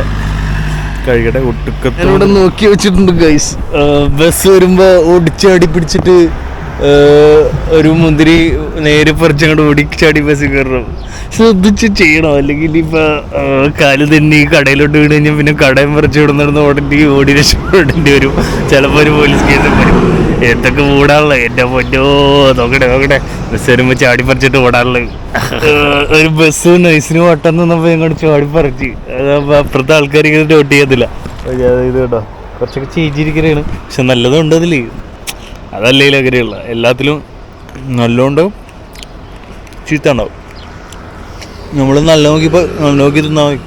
കഴിക്കട്ടെ. ഒട്ടുക്കത്തോടെ നോക്കി വെച്ചിട്ടുണ്ട് ഗൈസ്. ബസ് വരുമ്പോൾ ഓടിച്ചാടി പിടിച്ചിട്ട് ഒരു മുന്തിരി നേരെ പറിച്ചങ്ങോട്ട് ഓടിച്ചാടി ബസ്സിൽ കയറണം. ശ്രദ്ധിച്ച് ചെയ്യണം, അല്ലെങ്കിൽ ഇനിയിപ്പോൾ കാല് തന്നെ കടയിലോട്ട് വീണ് കഴിഞ്ഞാൽ പിന്നെ കടയും പറിച്ച് വിടുന്നിടന്ന് ഓടി രക്ഷപ്പെടേണ്ടി വരും. ചിലപ്പോൾ ഒരു പോലീസ് കേസ് വരും. എന്തൊക്കെ ഓടാനുള്ള എൻ്റെ പൊന്നോ, നോക്കട്ടെ ബസ് വരുമ്പോൾ ചാടി പറിച്ചിട്ട് ഓടാനുള്ളത്. ഒരു ബസ് നൈസിന് വട്ടം നിന്നപ്പോൾ ഞങ്ങൾ ചാടി പറിച്ച്, അപ്പുറത്തെ ആൾക്കാർ ഇങ്ങനെ നോട്ട് ചെയ്യത്തില്ല. ഇത് കേട്ടോ കുറച്ചൊക്കെ ചേച്ചിരിക്കലാണ്, പക്ഷെ നല്ലതുണ്ട് അതിൽ. അതല്ലേ അങ്ങനെയുള്ള എല്ലാത്തിലും നല്ലോണ്ടാവും ചീത്ത ഉണ്ടാവും. നമ്മൾ നല്ല നോക്കി തിന്നാ മതി,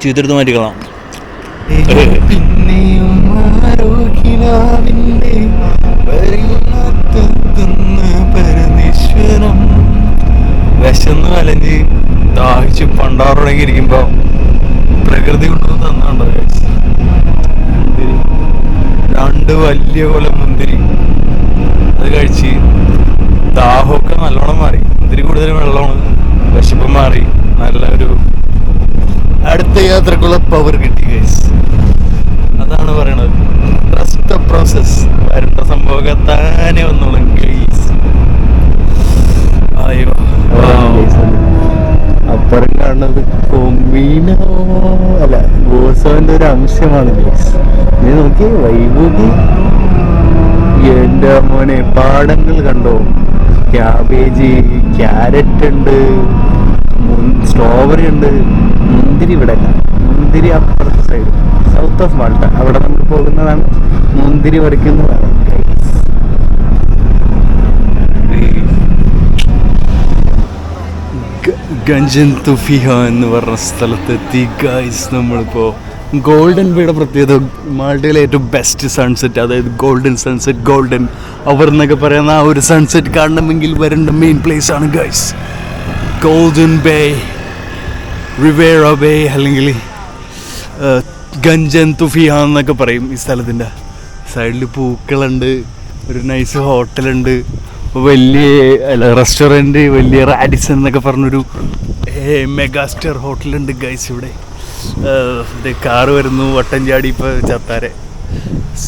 ചീത്തെടുത്ത് മാറ്റിക്കളാം. വിശന്ന് വലഞ്ഞ് ദാഹിച്ച് പണ്ടാറുടങ്ങി ഇരിക്കുമ്പോ പ്രകൃതി കൊണ്ടുവന്ന് തന്നുണ്ടോ മുന്തിരി, 2 വലിയ കൊലം മുന്തിരി. അത് കഴിച്ച് ദാഹമൊക്കെ നല്ലോണം മാറി. മുന്തിരി കൂടുതൽ വെള്ളമാണ്, വിശപ്പ് മാറി, നല്ല ഒരു അടുത്ത യാത്രക്കുള്ള പവർ കിട്ടി ഗൈസ്. അതാണ് പറയണത്, ട്രസ്റ്റ് ദ പ്രോസസ്. വരേണ്ട സംഭവമൊക്കെ താനെ വന്നോളും ഗൈസ്. അയ്യോ, അപ്പുറം കാണുന്നത് കൊമ്പീനോ അല്ല ഗോസോന്റെ ഒരു അംശമാണ് ഗൈസ്. നീ നോക്കി വൈബൂക്കി, എൻ്റെ മോനെ പാടങ്ങൾ കണ്ടോ, ക്യാബേജ്, ക്യാരറ്റ് ഉണ്ട്, സ്ട്രോബെറി ഉണ്ട്. മുന്തിരി ഇവിടെ, മുന്തിരി അപ്പുറത്തെ സൈഡ് സൗത്ത് ഓഫ് മാൾട്ട, അവിടെ നമ്മൾ പോകുന്നതാണ് മുന്തിരി പറിക്കുന്നതാണ്. ഗഞ്ചൻ തുഫിഹ എന്ന് പറഞ്ഞ സ്ഥലത്തെത്തി ഗൈസ്. നമ്മളിപ്പോൾ ഗോൾഡൻ ബേയുടെ പ്രത്യേകത, മാൾട്ടയിലെ ഏറ്റവും ബെസ്റ്റ് സൺസെറ്റ്, അതായത് ഗോൾഡൻ സൺസെറ്റ്, ഗോൾഡൻ അവർ എന്നൊക്കെ പറയുന്ന ആ ഒരു സൺസെറ്റ് കാണണമെങ്കിൽ വരേണ്ട മെയിൻ പ്ലേസ് ആണ് guys golden bay, Riviera bay, അല്ലെങ്കിൽ ഗഞ്ചൻ തുഫിഹ എന്നൊക്കെ പറയും. ഈ സ്ഥലത്തിൻ്റെ സൈഡിൽ പൂക്കളുണ്ട്, ഒരു നൈസ് ഹോട്ടലുണ്ട്, വലിയ റെസ്റ്റോറൻറ്റ്, വലിയ റാഡിസൺ എന്നൊക്കെ പറഞ്ഞൊരു മെഗാസ്റ്റാർ ഹോട്ടലുണ്ട് ഗൈസ് ഇവിടെ. കാറ് വരുന്നു, വട്ടം ചാടി ഇപ്പോൾ ചത്താരെ.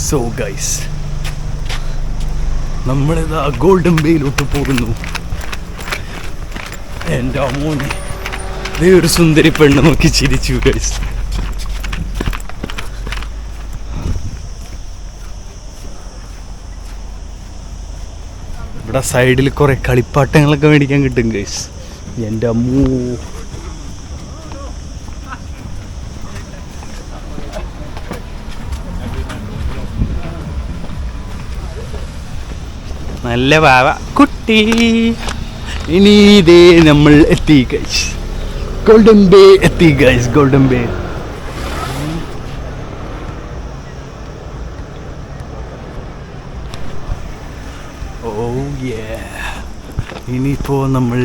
സോ ഗൈസ്, നമ്മളിതാ ഗോൾഡൻ ബേയിലോട്ട് പോകുന്നു. എൻ്റെ അമ്മോനെ, ഇതേ ഒരു സുന്ദരി പെണ്ണ് നോക്കി ചിരിച്ചു ഗൈസ്. ഇവിടെ സൈഡിൽ കുറേ കളിപ്പാട്ടങ്ങളൊക്കെ മേടിക്കാൻ കിട്ടും ഗൈസ്. എൻ്റെ അമ്മൂ, നല്ല വാവ കുട്ടി. ഇനി ഇതേ നമ്മൾ എത്തി ഗൈസ്, ഗോൾഡൻ ബേ എത്തി ഗൈസ്, ഗോൾഡൻ ബേ. ഓ യേ, ഇനിയിപ്പോൾ നമ്മൾ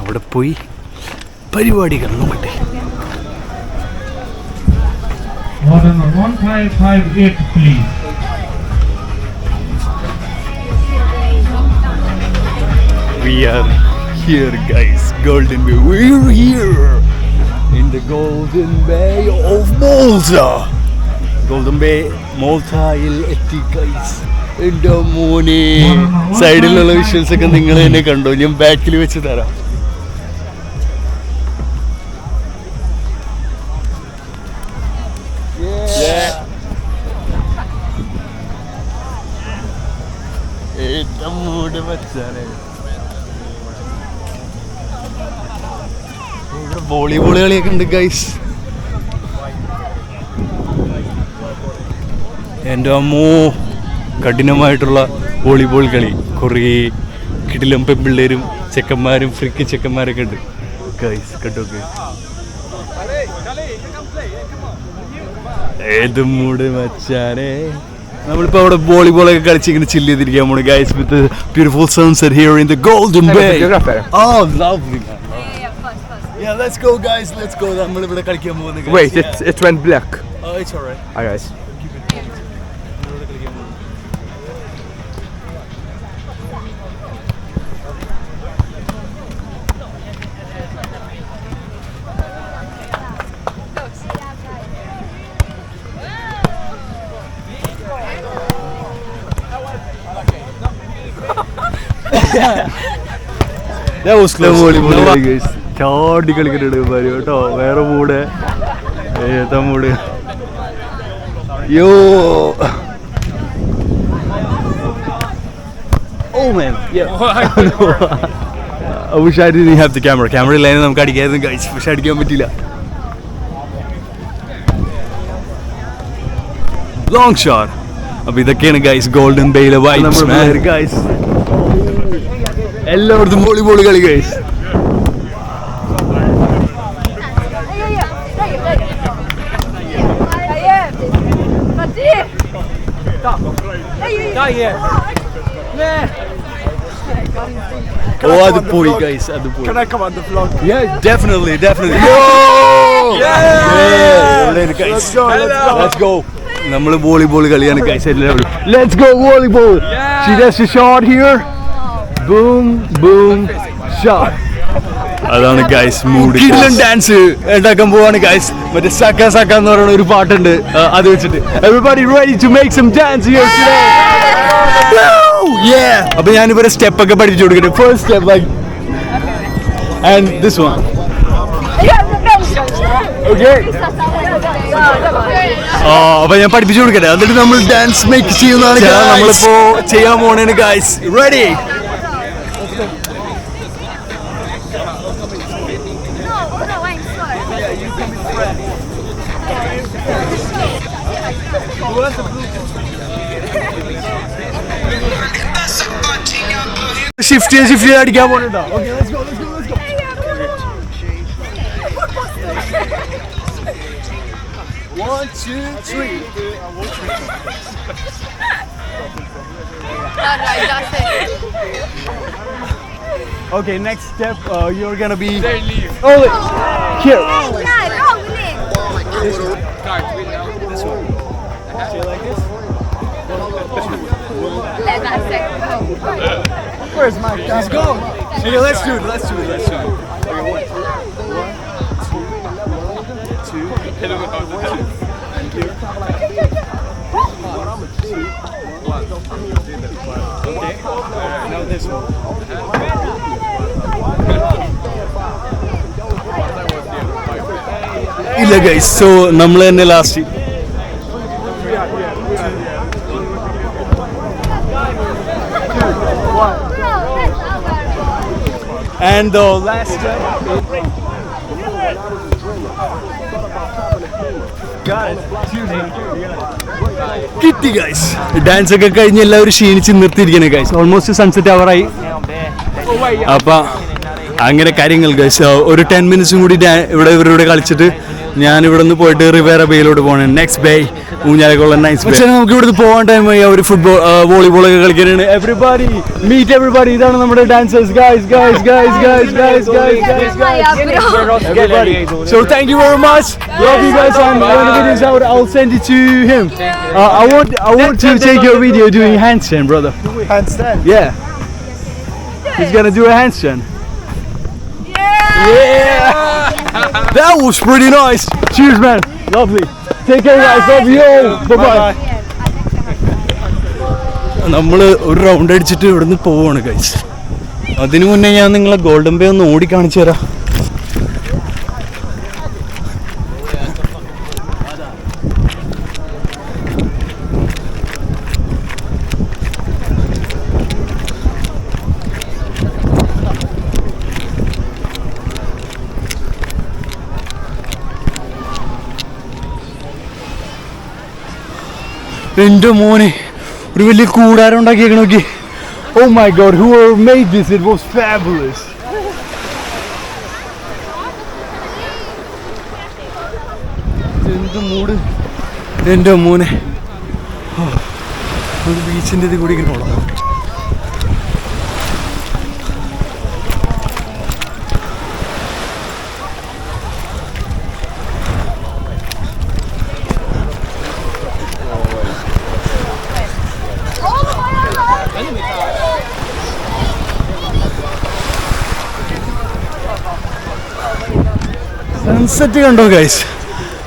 അവിടെ പോയി പരിപാടികൾ നോക്കട്ടെ. Order 1558 please. We are here guys, Golden Bay. We're here in the Golden Bay of Malta. Golden Bay, Malta il etti guys. എന്റെ മോനെ സൈഡിലുള്ള വിഷ്വൽസ് ഒക്കെ നിങ്ങൾ തന്നെ കണ്ടോ? ഞാൻ ബാക്കിൽ വെച്ച് തരാം. വോളിബോൾ കളിയൊക്കെ ഉണ്ട് ഗൈസ്. എൻ്റെ അമ്മോ, കഠിനമായിട്ടുള്ള വോളിബോൾ കളി. കുറേ കിടിലം പെൺപിള്ളേരും ചെക്കന്മാരും ഫ്രിക്ക് ചെക്കന്മാരൊക്കെ ഉണ്ട് ഗൈസ്. കേട്ടോക്കെ ഏത് മൂട് മച്ചാനെ. നമ്മളിപ്പോൾ അവിടെ വോളിബോളൊക്കെ കളിച്ച് ഇങ്ങനെ ചില്ല് ചെയ്തിരിക്കാൻ പോണു guys with beautiful sunset here in the golden bay. Oh, lovely. Yeah, let's go guys, let's go. നമ്മളിവിടെ കളിക്കാൻ പോകുന്നു guys. Wait, it went black. Oh, it's alright. Hi guys. ചാടി കളിക്കുന്നുണ്ട് കേട്ടോ. വേറെ മൂട്, ഏതാ മൂട്? യോ Oh man, yeah. I wish I didn't have the camera. Camera ഇല്ലായിരുന്നു നമുക്ക് അടിക്കായിരുന്നു guys. പക്ഷെ അടിക്കാൻ പറ്റില്ല. Long shot. അപ്പോൾ ഇതൊക്കെയാണ് ഗൈസ് ഗോൾഡൻ ബേയിലെ വൈബ്സ് മാൻ ഗൈസ്. എല്ലായിടത്തും വോളിബോൾ കളി ഗൈസ്. ഓ അത് പോയി ഗൈസ്, അത് പോയി. Can I come on the vlog? Yeah, definitely. Yo! Let's go. Let's go. നമ്മൾ വോളിബോൾ കളിയാണ് ഗൈസ് എല്ലാവരും. Let's go volleyball. She does a shot here. Boom, boom, shot. അതാണ് ഗൈസ് മൂഡ്. കിടിലൻ ഡാൻസ് ഉണ്ടാക്കാൻ പോവാണ് ഗൈസ്. മറ്റേ സക്ക സക്ക എന്ന് പറയുന്ന ഒരു പാട്ടുണ്ട്, അത് വെച്ചിട്ട് everybody ready to make some dance here today. Yeah. അപ്പൊ ഞാനിവരെ സ്റ്റെപ്പ് ഒക്കെ പഠിപ്പിച്ചു കൊടുക്കട്ടെ. First step like and this one. Okay. അപ്പൊ ഞാൻ പഠിപ്പിച്ചു കൊടുക്കട്ടെ, എന്നിട്ട് നമ്മൾ ഡാൻസ് മേക്ക് ചെയ്യുന്നതാണ് നമ്മളിപ്പോ ചെയ്യാൻ പോണേന് ഗൈസ്. റെഡി? ഷിഫ്റ്റ് അടിക്കാൻ പോണുണ്ടോ? Okay, let's go. One, two, three. No, that's it. Okay, next step, you're gonna be. Oh, here. Wrong leg. This one. See like this? That's it. Where's my? He's gone. Okay, let's do it. Okay, one, two. Thank you. Okay. Now this one. ഇല്ല guys, so നമ്മൾ തന്നെ last. And the last step. കിട്ടി guys. Dance ഒക്കെ കഴിഞ്ഞ് എല്ലാവരും ക്ഷീണിച്ച് നിർത്തിയിരിക്കണേ guys. Almost sunset അവറായി. അപ്പൊ അങ്ങനെ കാര്യങ്ങൾ ഗൈസ്. ഒരു 10 മിനിറ്റ്സും കൂടി ഇവരുടെ കളിച്ചിട്ട് ഞാൻ ഇവിടെ നിന്ന് പോയിട്ട് റിവേറ ബേയിലോട്ട് പോകണം. നെക്സ്റ്റ് ബേ ഊഞ്ഞാലൊക്കെ നൈസ്. പക്ഷേ നമുക്ക് ഇവിടുന്ന് പോകാൻ ടൈമായി. അവർ ഫുട്ബോൾ വോളിബോൾ ഒക്കെ കളിക്കാനാണ്. Everybody meet everybody. ഇതാണ് നമ്മുടെ dancers guys. So thank you very much. Love you guys. And when the video is out, I'll send it to him. I want to take your video doing handstand, brother. Handstand. Yeah. He's gonna do a handstand. Yeah. That was pretty nice. Cheers, man. Lovely. Take care, guys. Love you. Bye bye. നമ്മൾ ഒരു round അടിച്ചിട്ട് ഇവിടുന്ന് പോവുകയാണ് guys. അതിനു മുന്നേ ഞാൻ നിങ്ങളെ golden bay ഒന്ന് ഓടി കാണിച്ചു തരാം. എൻ്റെ മോനെ ഒരു വലിയ കൂടാരം ഉണ്ടാക്കിയേക്കണ നോക്കി. Oh my god, whoever made this, it was fabulous. എന്ത് മൂട് എൻ്റെ മോനെ. ഒരു ബീച്ചിൻ്റെ ഇത് കൂടി ഇങ്ങനെ ഉള്ളത്. സൺസെറ്റ് കണ്ടോ ഗൈസ്?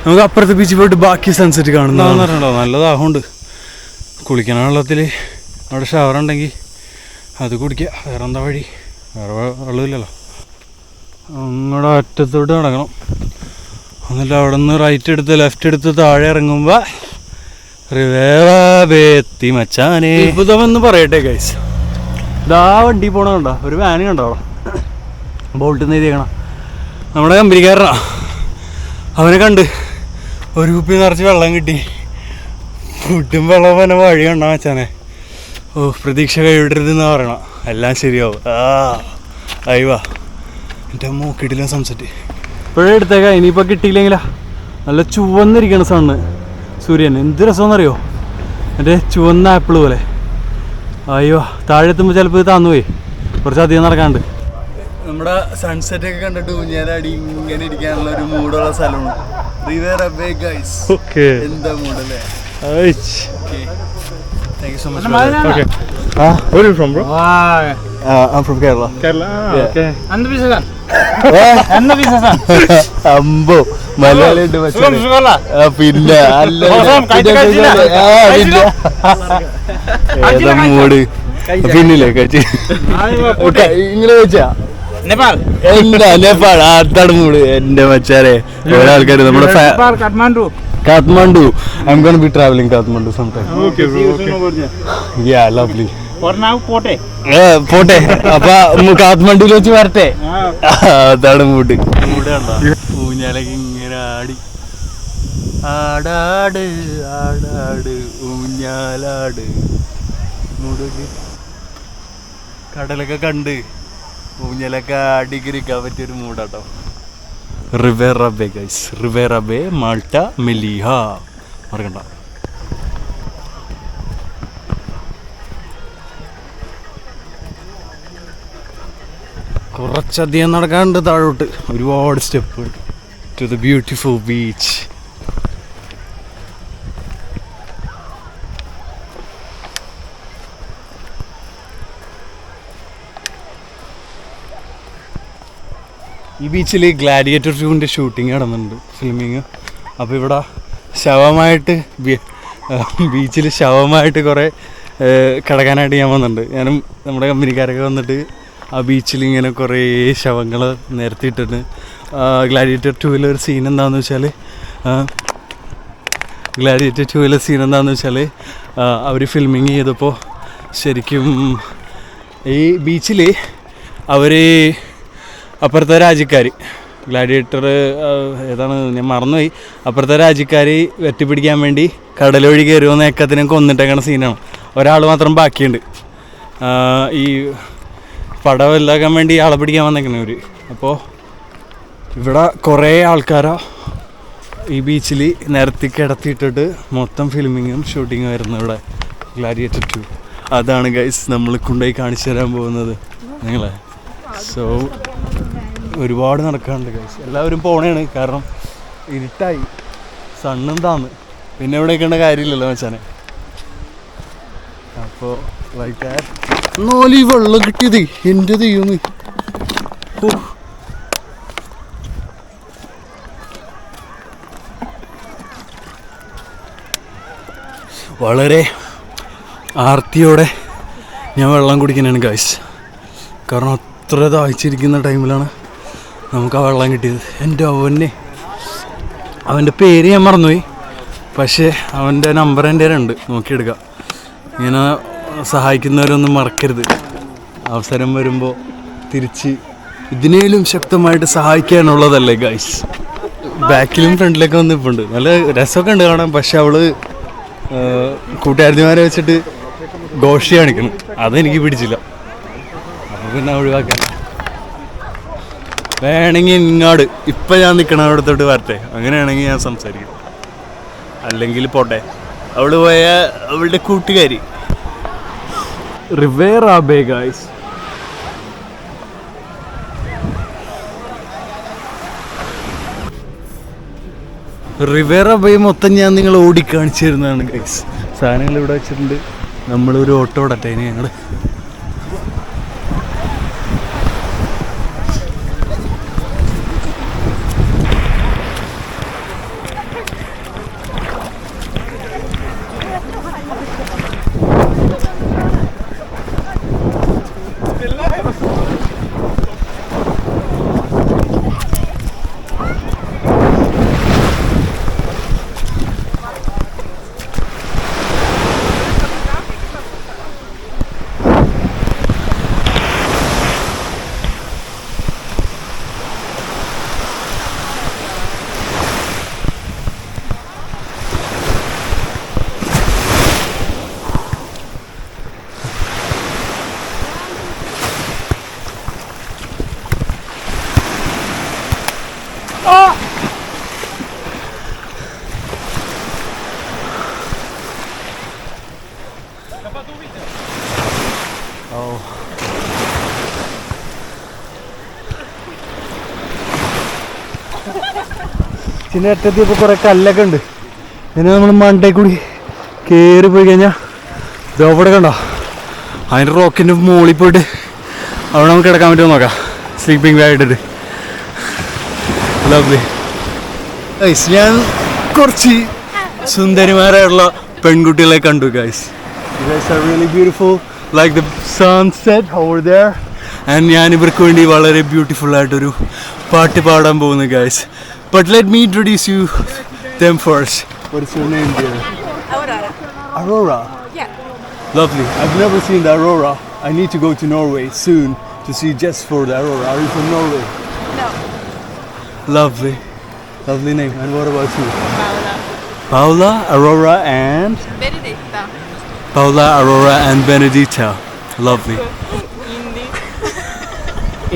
നമുക്ക് അപ്പുറത്തെ ബീച്ചിൽ പോയിട്ട് ബാക്കി സൺസെറ്റ് കാണുന്നതാണെന്ന് പറഞ്ഞോ. നല്ലതാഹുണ്ട്. കുളിക്കണ വെള്ളത്തിൽ അവിടെ ഷവർ ഉണ്ടെങ്കിൽ അത് കുടിക്കുക. വേറെ എന്താ വഴി? വേറെ വെള്ളമില്ലല്ലോ. അങ്ങോട്ട് അറ്റത്തോട്ട് നടക്കണം. എന്നിട്ട് അവിടെ നിന്ന് റൈറ്റ് എടുത്ത് ലെഫ്റ്റ് എടുത്ത് താഴെ ഇറങ്ങുമ്പോൾ എത്തി മച്ചാനെ. അത്ഭുതമെന്ന് പറയട്ടെ ഗൈസ്. ഇതാ വണ്ടി പോണ കണ്ടോ? ഒരു വാന് കണ്ടോ അവിടെ? ബോൾട്ടിൽ നിന്ന് എഴുതിയേക്കണം. നമ്മുടെ കമ്പനിക്കാരനാ. അവനെ കണ്ട് ഒരു കുപ്പി നിറച്ച് വെള്ളം കിട്ടി. ഫുഡും വെള്ളം തന്നെ വഴി കണ്ടാ വെച്ചാനെ. ഓ, പ്രതീക്ഷ കൈവിടരുതെന്ന് പറയണം. എല്ലാം ശരിയാവും. അയവാ എൻ്റെ മൂക്കിട്ടില്ല സൺസെറ്റ്. ഇപ്പോഴേ എടുത്തേക്കാം. ഇനിയിപ്പോൾ കിട്ടിയില്ലെങ്കിലാ. നല്ല ചുവന്നിരിക്കണം സണ്ണ് സൂര്യൻ. എന്ത് രസമെന്നറിയോ? എൻ്റെ ചുവന്ന ആപ്പിൾ പോലെ. അയ്യോ, താഴെ എത്തുമ്പോൾ ചിലപ്പോൾ ഇത് താന്നുപോയി. കുറച്ചധികം നടക്കാണ്ട്. നമ്മുടെ സൺസെറ്റ് ഒക്കെ കണ്ടിട്ട് ഊഞ്ഞാലാടി ഇങ്ങനെ ഇരിക്കാനുള്ള ഒരു മൂടുള്ള സ്ഥലമാണ് റിവേറ ബേ ഗൈസ്. ഓക്കേ, എന്താ മൂടല്ലേ? Thank you so much. Okay. Where are you from, bro? I'm from Kerala. Kerala. Okay. Anna Visasan. അമ്പോ മലയാളിയുണ്ട് പിന്നെ ഏതാ മൂട് പിന്നില്ലേ കച്ചി ഇങ്ങനെ വെച്ചാ എന്താ നേപ്പാൾ അതാണ് മൂട്. എന്റെ മച്ചാരെ ഓരോ ആൾക്കാര് നമ്മുടെ Kathmandu. I'm going to be traveling Kathmandu sometime. Okay, bro. Okay. Yeah, lovely. For now, Pote. പോട്ടെ. അപ്പൊ കാത്മണ്ഡുവിൽ വെച്ച് വരട്ടെ. അതാണ് മൂട്. ഊഞ്ഞാലൊക്കെ ഇങ്ങനെ ആടി ആടാട് ആടാട് ഊഞ്ഞാലാട്. മൂടൊക്കെ കടലൊക്കെ കണ്ട് ഊഞ്ഞാലൊക്കെ ആടിക്കിരിക്കാൻ പറ്റിയൊരു മൂടാട്ടോ. Riviera bay guys. Riviera bay, Malta, Mellieha. മറക്കണ്ട. കുറച്ചധികം നടക്കാനുണ്ട് താഴോട്ട്. ഒരുപാട് step to the beautiful beach. ഈ ബീച്ചിൽ ഗ്ലാഡിയേറ്റർ 2ൻ്റെ ഷൂട്ടിങ് നടന്നുണ്ട്, ഫിലിമിങ്. അപ്പോൾ ഇവിടെ ശവമായിട്ട് ബീച്ചിൽ ശവമായിട്ട് കുറേ കിടക്കാനായിട്ട് ഞാൻ വന്നിട്ടുണ്ട്. ഞാനും നമ്മുടെ കമ്പനിക്കാരൊക്കെ വന്നിട്ട് ആ ബീച്ചിൽ ഇങ്ങനെ കുറേ ശവങ്ങൾ നിരത്തിയിട്ടുണ്ട്. ഗ്ലാഡിയേറ്റർ 2-ലെ സീൻ എന്താണെന്ന് വെച്ചാൽ അവർ ഫിലിമിങ് ചെയ്തപ്പോൾ ശരിക്കും ഈ ബീച്ചിൽ അവർ അപ്പുറത്തെ രാജ്യക്കാർ ഗ്ലാഡിയേറ്റർ ഏതാണ് ഞാൻ മറന്നുപോയി. അപ്പുറത്തെ രാജ്യക്കാർ വെട്ടിപ്പിടിക്കാൻ വേണ്ടി കടലൊഴി കയറി വന്ന ഏക്കത്തിനെ കൊന്നിട്ടേക്കണ സീനാണ്. ഒരാൾ മാത്രം ബാക്കിയുണ്ട്. ഈ പടം ഇല്ലാക്കാൻ വേണ്ടി ആളെ പിടിക്കാൻ വന്നേക്കണേ അവർ. അപ്പോൾ ഇവിടെ കുറേ ആൾക്കാരാ ഈ ബീച്ചിൽ നിരത്തി കിടത്തിയിട്ടിട്ട് മൊത്തം ഫിലിമിങ്ങും ഷൂട്ടിങ്ങും ആയിരുന്നു ഇവിടെ ഗ്ലാഡിയേറ്റർ 2. അതാണ് ഗൈസ് നമ്മൾ കൊണ്ടുപോയി കാണിച്ചു തരാൻ പോകുന്നത് നിങ്ങളെ. സോ ഒരുപാട് നടക്കാനുണ്ട് ഗൈസ്. എല്ലാവരും പോണേണ്, കാരണം ഇരുട്ടായി, സണ്ണും താന്ന്. പിന്നെ ഇവിടെ നിൽക്കേണ്ട കാര്യമില്ലല്ലോ മച്ചാനെ. അപ്പോൾ ലൈക്ക് നോലി വെള്ളം കിട്ടിയത് എൻ്റെ ദൈവം. വളരെ ആർത്തിയോടെ ഞാൻ വെള്ളം കുടിക്കാനാണ് ഗൈസ്. കാരണം അത്ര ദാഹിച്ചിരിക്കുന്ന ടൈമിലാണ് നമുക്ക് ആ വെള്ളം കിട്ടിയത്. എൻ്റെ അവൻ്റെ പേര് ഞാൻ മറന്നുപോയി, പക്ഷേ അവൻ്റെ നമ്പർ എൻ്റെ ഉണ്ട്, നോക്കിയെടുക്കാം. ഇങ്ങനെ സഹായിക്കുന്നവരൊന്നും മറക്കരുത്. അവസരം വരുമ്പോൾ തിരിച്ച് ഇതിനേലും ശക്തമായിട്ട് സഹായിക്കാനുള്ളതല്ലേ ഗൈസ്. ബാക്കിലും ഫ്രണ്ടിലൊക്കെ വന്നിപ്പുണ്ട്, നല്ല രസമൊക്കെ ഉണ്ട് കാണാൻ. പക്ഷെ അവള് കൂട്ടുകാരന്മാരെ വെച്ചിട്ട് ഘോഷി കാണിക്കണം, അതെനിക്ക് പിടിച്ചില്ല. അപ്പോൾ പിന്നെ ഒഴിവാക്കാൻ വേണമെങ്കിൽ ഇങ്ങോട്ട് ഇപ്പം ഞാൻ നിൽക്കണം അവിടത്തോട്ട് വരട്ടെ, അങ്ങനെയാണെങ്കിൽ ഞാൻ സംസാരിക്കും. അല്ലെങ്കിൽ പോട്ടെ. അവള് പോയ അവളുടെ കൂട്ടുകാരി Riviera bay guys. Riviera bay മൊത്തം ഞാൻ നിങ്ങൾ ഓടിക്കാണിച്ചു തരുന്നതാണ് ഗൈസ്. സാധനങ്ങൾ ഇവിടെ വെച്ചിട്ടുണ്ട്. നമ്മളൊരു ഓട്ടോ ഓടട്ടെ ഇനി ഞങ്ങൾ. ഇതിൻ്റെ അറ്റത്തിപ്പോൾ കുറേ കല്ലൊക്കെ ഉണ്ട്. പിന്നെ നമ്മൾ മണ്ടയിൽ കൂടി കയറി പോയി കഴിഞ്ഞാൽ ഇതവിടെ കണ്ടോ, അതിൻ്റെ റോക്കിൻ്റെ മുകളിൽ പോയിട്ട് അവിടെ നമുക്ക് കിടക്കാൻ പറ്റുമോ നോക്കാം, സ്ലീപ്പിംഗ് ബാഗ് ഇട്ടിട്ട്. Lovely guys. ഞാൻ കുറച്ച് സുന്ദരിമാരായുള്ള പെൺകുട്ടികളെ കണ്ടു guys. You guys are really beautiful, like the sunset over there. And ഞാൻ ഇവർക്ക് വേണ്ടി വളരെ ബ്യൂട്ടിഫുൾ ആയിട്ടൊരു പാട്ട് പാടാൻ പോകുന്നു guys. But let me introduce you them first. What is your name, dear? Aurora. Aurora. Yeah. Lovely. I've never seen the Aurora. I need to go to Norway soon to see just for the Aurora. Are you from Norway? No. Lovely. Lovely name. And what about you? Paula. Paula, Aurora and? Benedetta. Paula, Aurora and Benedetta. Lovely. Indy.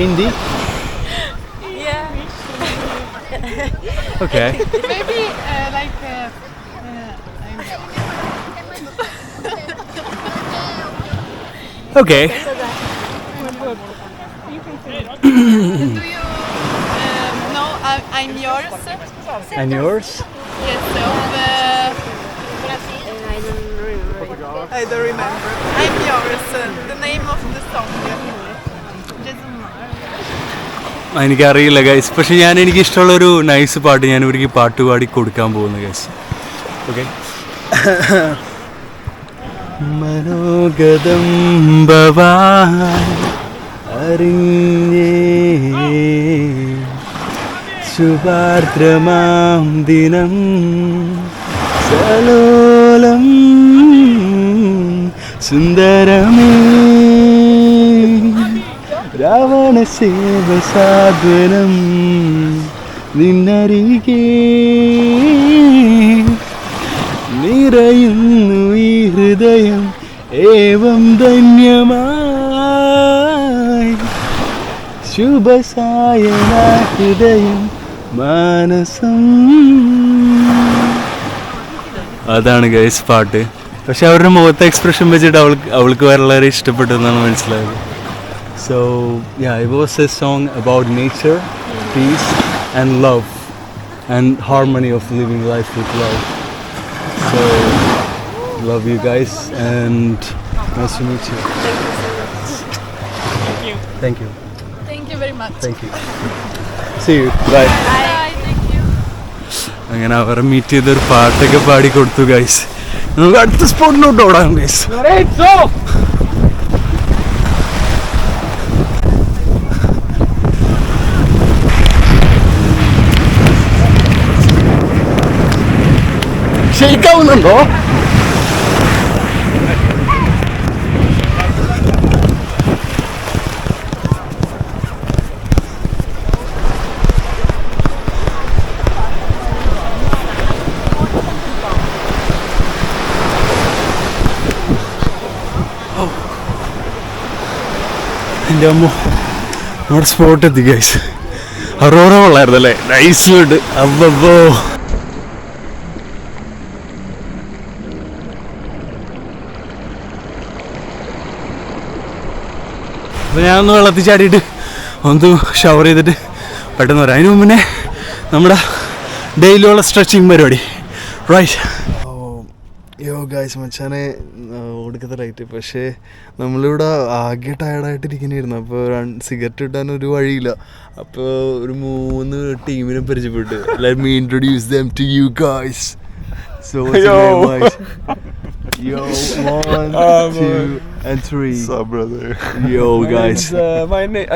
Indy? Yeah. Okay. Maybe like Okay. do you know I'm yours? And yours? Yes, I don't remember. I'm yours. The name of the song. എനിക്കറിയില്ല guys, പക്ഷെ എനിക്ക് ഇഷ്ടമുള്ളൊരു nice പാട്ട് ഞാൻ ഇവർക്ക് പാട്ട് പാടി കൊടുക്കാൻ പോകുന്നു ഗൈസ്. ഓക്കെ. മനോഗതം അറിഞ്ഞേ ശുഭാർദ്രമാം ദിനം സലോലം സുന്ദരമേ രാവണ സേവ സാധനം നിന്നരികെ നിറയുന്നു ഈ ഹൃദയം ഏവം ധന്യമായി ശുഭസായന ഹൃദയം മാനസം. അതാണ് ഗൈസ് പാട്ട്. പക്ഷെ അവരുടെ മുഖത്തെ എക്സ്പ്രഷൻ വെച്ചിട്ട് അവൾക്ക് വളരെ ഇഷ്ടപ്പെട്ടു എന്നാണ് മനസ്സിലായത്. So yeah, it was a song about nature, peace and love and harmony of living life with love. So love you guys and nice to meet you. Thank you. Thank you. Thank you very much. Thank you. See you. Bye. Bye. Thank you. അങ്ങനെ അവരെ meet ചെയ്തൊരു പാട്ടൊക്കെ പാടി കൊടുത്തു guys. നമുക്ക് അടുത്ത സ്പോട്ടിലോട്ട് ഓടാം guys. ഷെയ്ക്കാവുന്നുണ്ടോ? എൻ്റെ അമ്മ നമ്മുടെ സ്പോട്ട് എത്തി ഗൈസ്. അറോറ കൊള്ളായിരുന്നല്ലേ, നൈസ് വീട്. അബ്ബോ അപ്പോൾ ഞാനൊന്ന് വെള്ളത്തിൽ ചാടിയിട്ട് ഒന്ന് ഷവർ ചെയ്തിട്ട് പെട്ടെന്ന് വരാം. അതിന് മുന്നേ നമ്മുടെ ഡെയിലിയുള്ള സ്ട്രെച്ചിങ് പരിപാടി. റൈറ്റ്. യോ ഗായ്സ്, മച്ചാനെ ഒടുക്കത്തെ റൈറ്റ്. പക്ഷേ നമ്മളിവിടെ ആകെ ടയർഡായിട്ടിരിക്കുന്നതായിരുന്നു. അപ്പോൾ സിഗരറ്റ് കിട്ടാൻ ഒരു വഴിയില്ല. അപ്പോൾ ഒരു 3 ടീമിനെ പരിചയപ്പെട്ടു. Let me introduce them to you guys. So what's your name, guys? Yo, 1, 2, and 3. What's up, brother? Yo, guys.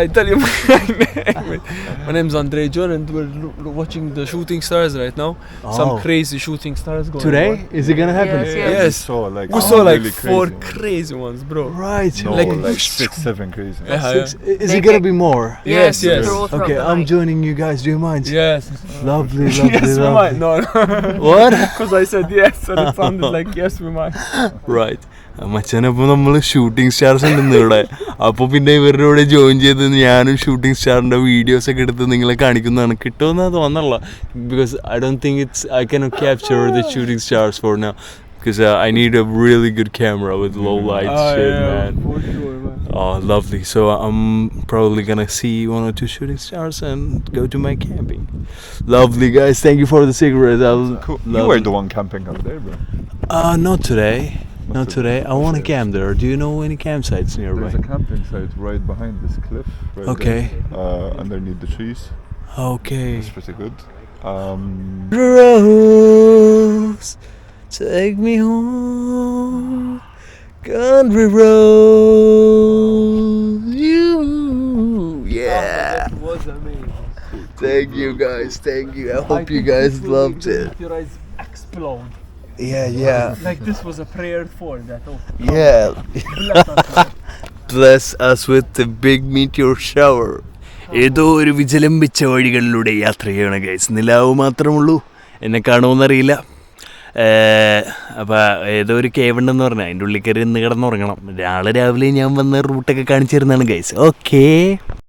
I tell you my name. My name's Andre John, and we're watching the shooting stars right now. Some crazy shooting stars going Today? on. Is it gonna happen? Yes. We saw like 4 crazy ones, bro. Right. No, Like- like 6, 7 crazy. Yeah, Is it gonna be more? Yes, yes. Okay, I'm joining you guys. Do you mind? Yes. Lovely, lovely, Yes, we lovely. might. No, What? because I said yes, and it sounded like yes, we might. Right. മച്ചാനപ്പോൾ നമ്മൾ shooting stars ഉണ്ടെന്ന് ഇവിടെ. അപ്പോൾ പിന്നെ ഇവരുടെ കൂടെ join ചെയ്ത് ഞാനും shooting സ്റ്റാറിൻ്റെ വീഡിയോസൊക്കെ എടുത്ത് നിങ്ങളെ കാണിക്കുന്നതാണ്. കിട്ടുമെന്ന് തോന്നല്ല, because I don't think I cannot capture the shooting stars for now, because I need a really good camera with low light shit, man. For sure, man. Oh, lovely. So I'm probably gonna see 1 or 2 shooting stars and go to my camping. Lovely, guys. Thank you for the cigarettes. Cool. You were the one camping up there, bro. Not today. Not today. I want to camp there. Do you know any campsites nearby? There's a camping site right behind this cliff. Right Okay. there, underneath the trees. Okay. It's pretty good. Rose, take me home, country road. You, yeah. That was amazing. Thank you, guys. Thank you. I hope you guys loved it. Your eyes explode. Yeah. Like this was a prayer for that. Oh. Yeah. Bless us with a big meteor shower. ഏതോ ഒരു വിജലംബിച്ച വഴികളിലൂടെ യാത്ര ചെയ്യണം guys. നിലാവ് മാത്രമുള്ളൂ, എന്നെ കാണുമെന്നറിയില്ല. അപ്പോൾ ഏതോ ഒരു കേവുണ്ടെന്ന് പറഞ്ഞാൽ അതിൻ്റെ ഉള്ളിൽ കയറി ഇന്ന് കിടന്നുറങ്ങണം. രാവിലെ ഞാൻ വന്ന റൂട്ടൊക്കെ കാണിച്ചു തരുന്നതാണ് ഗൈസ്. ഓക്കേ.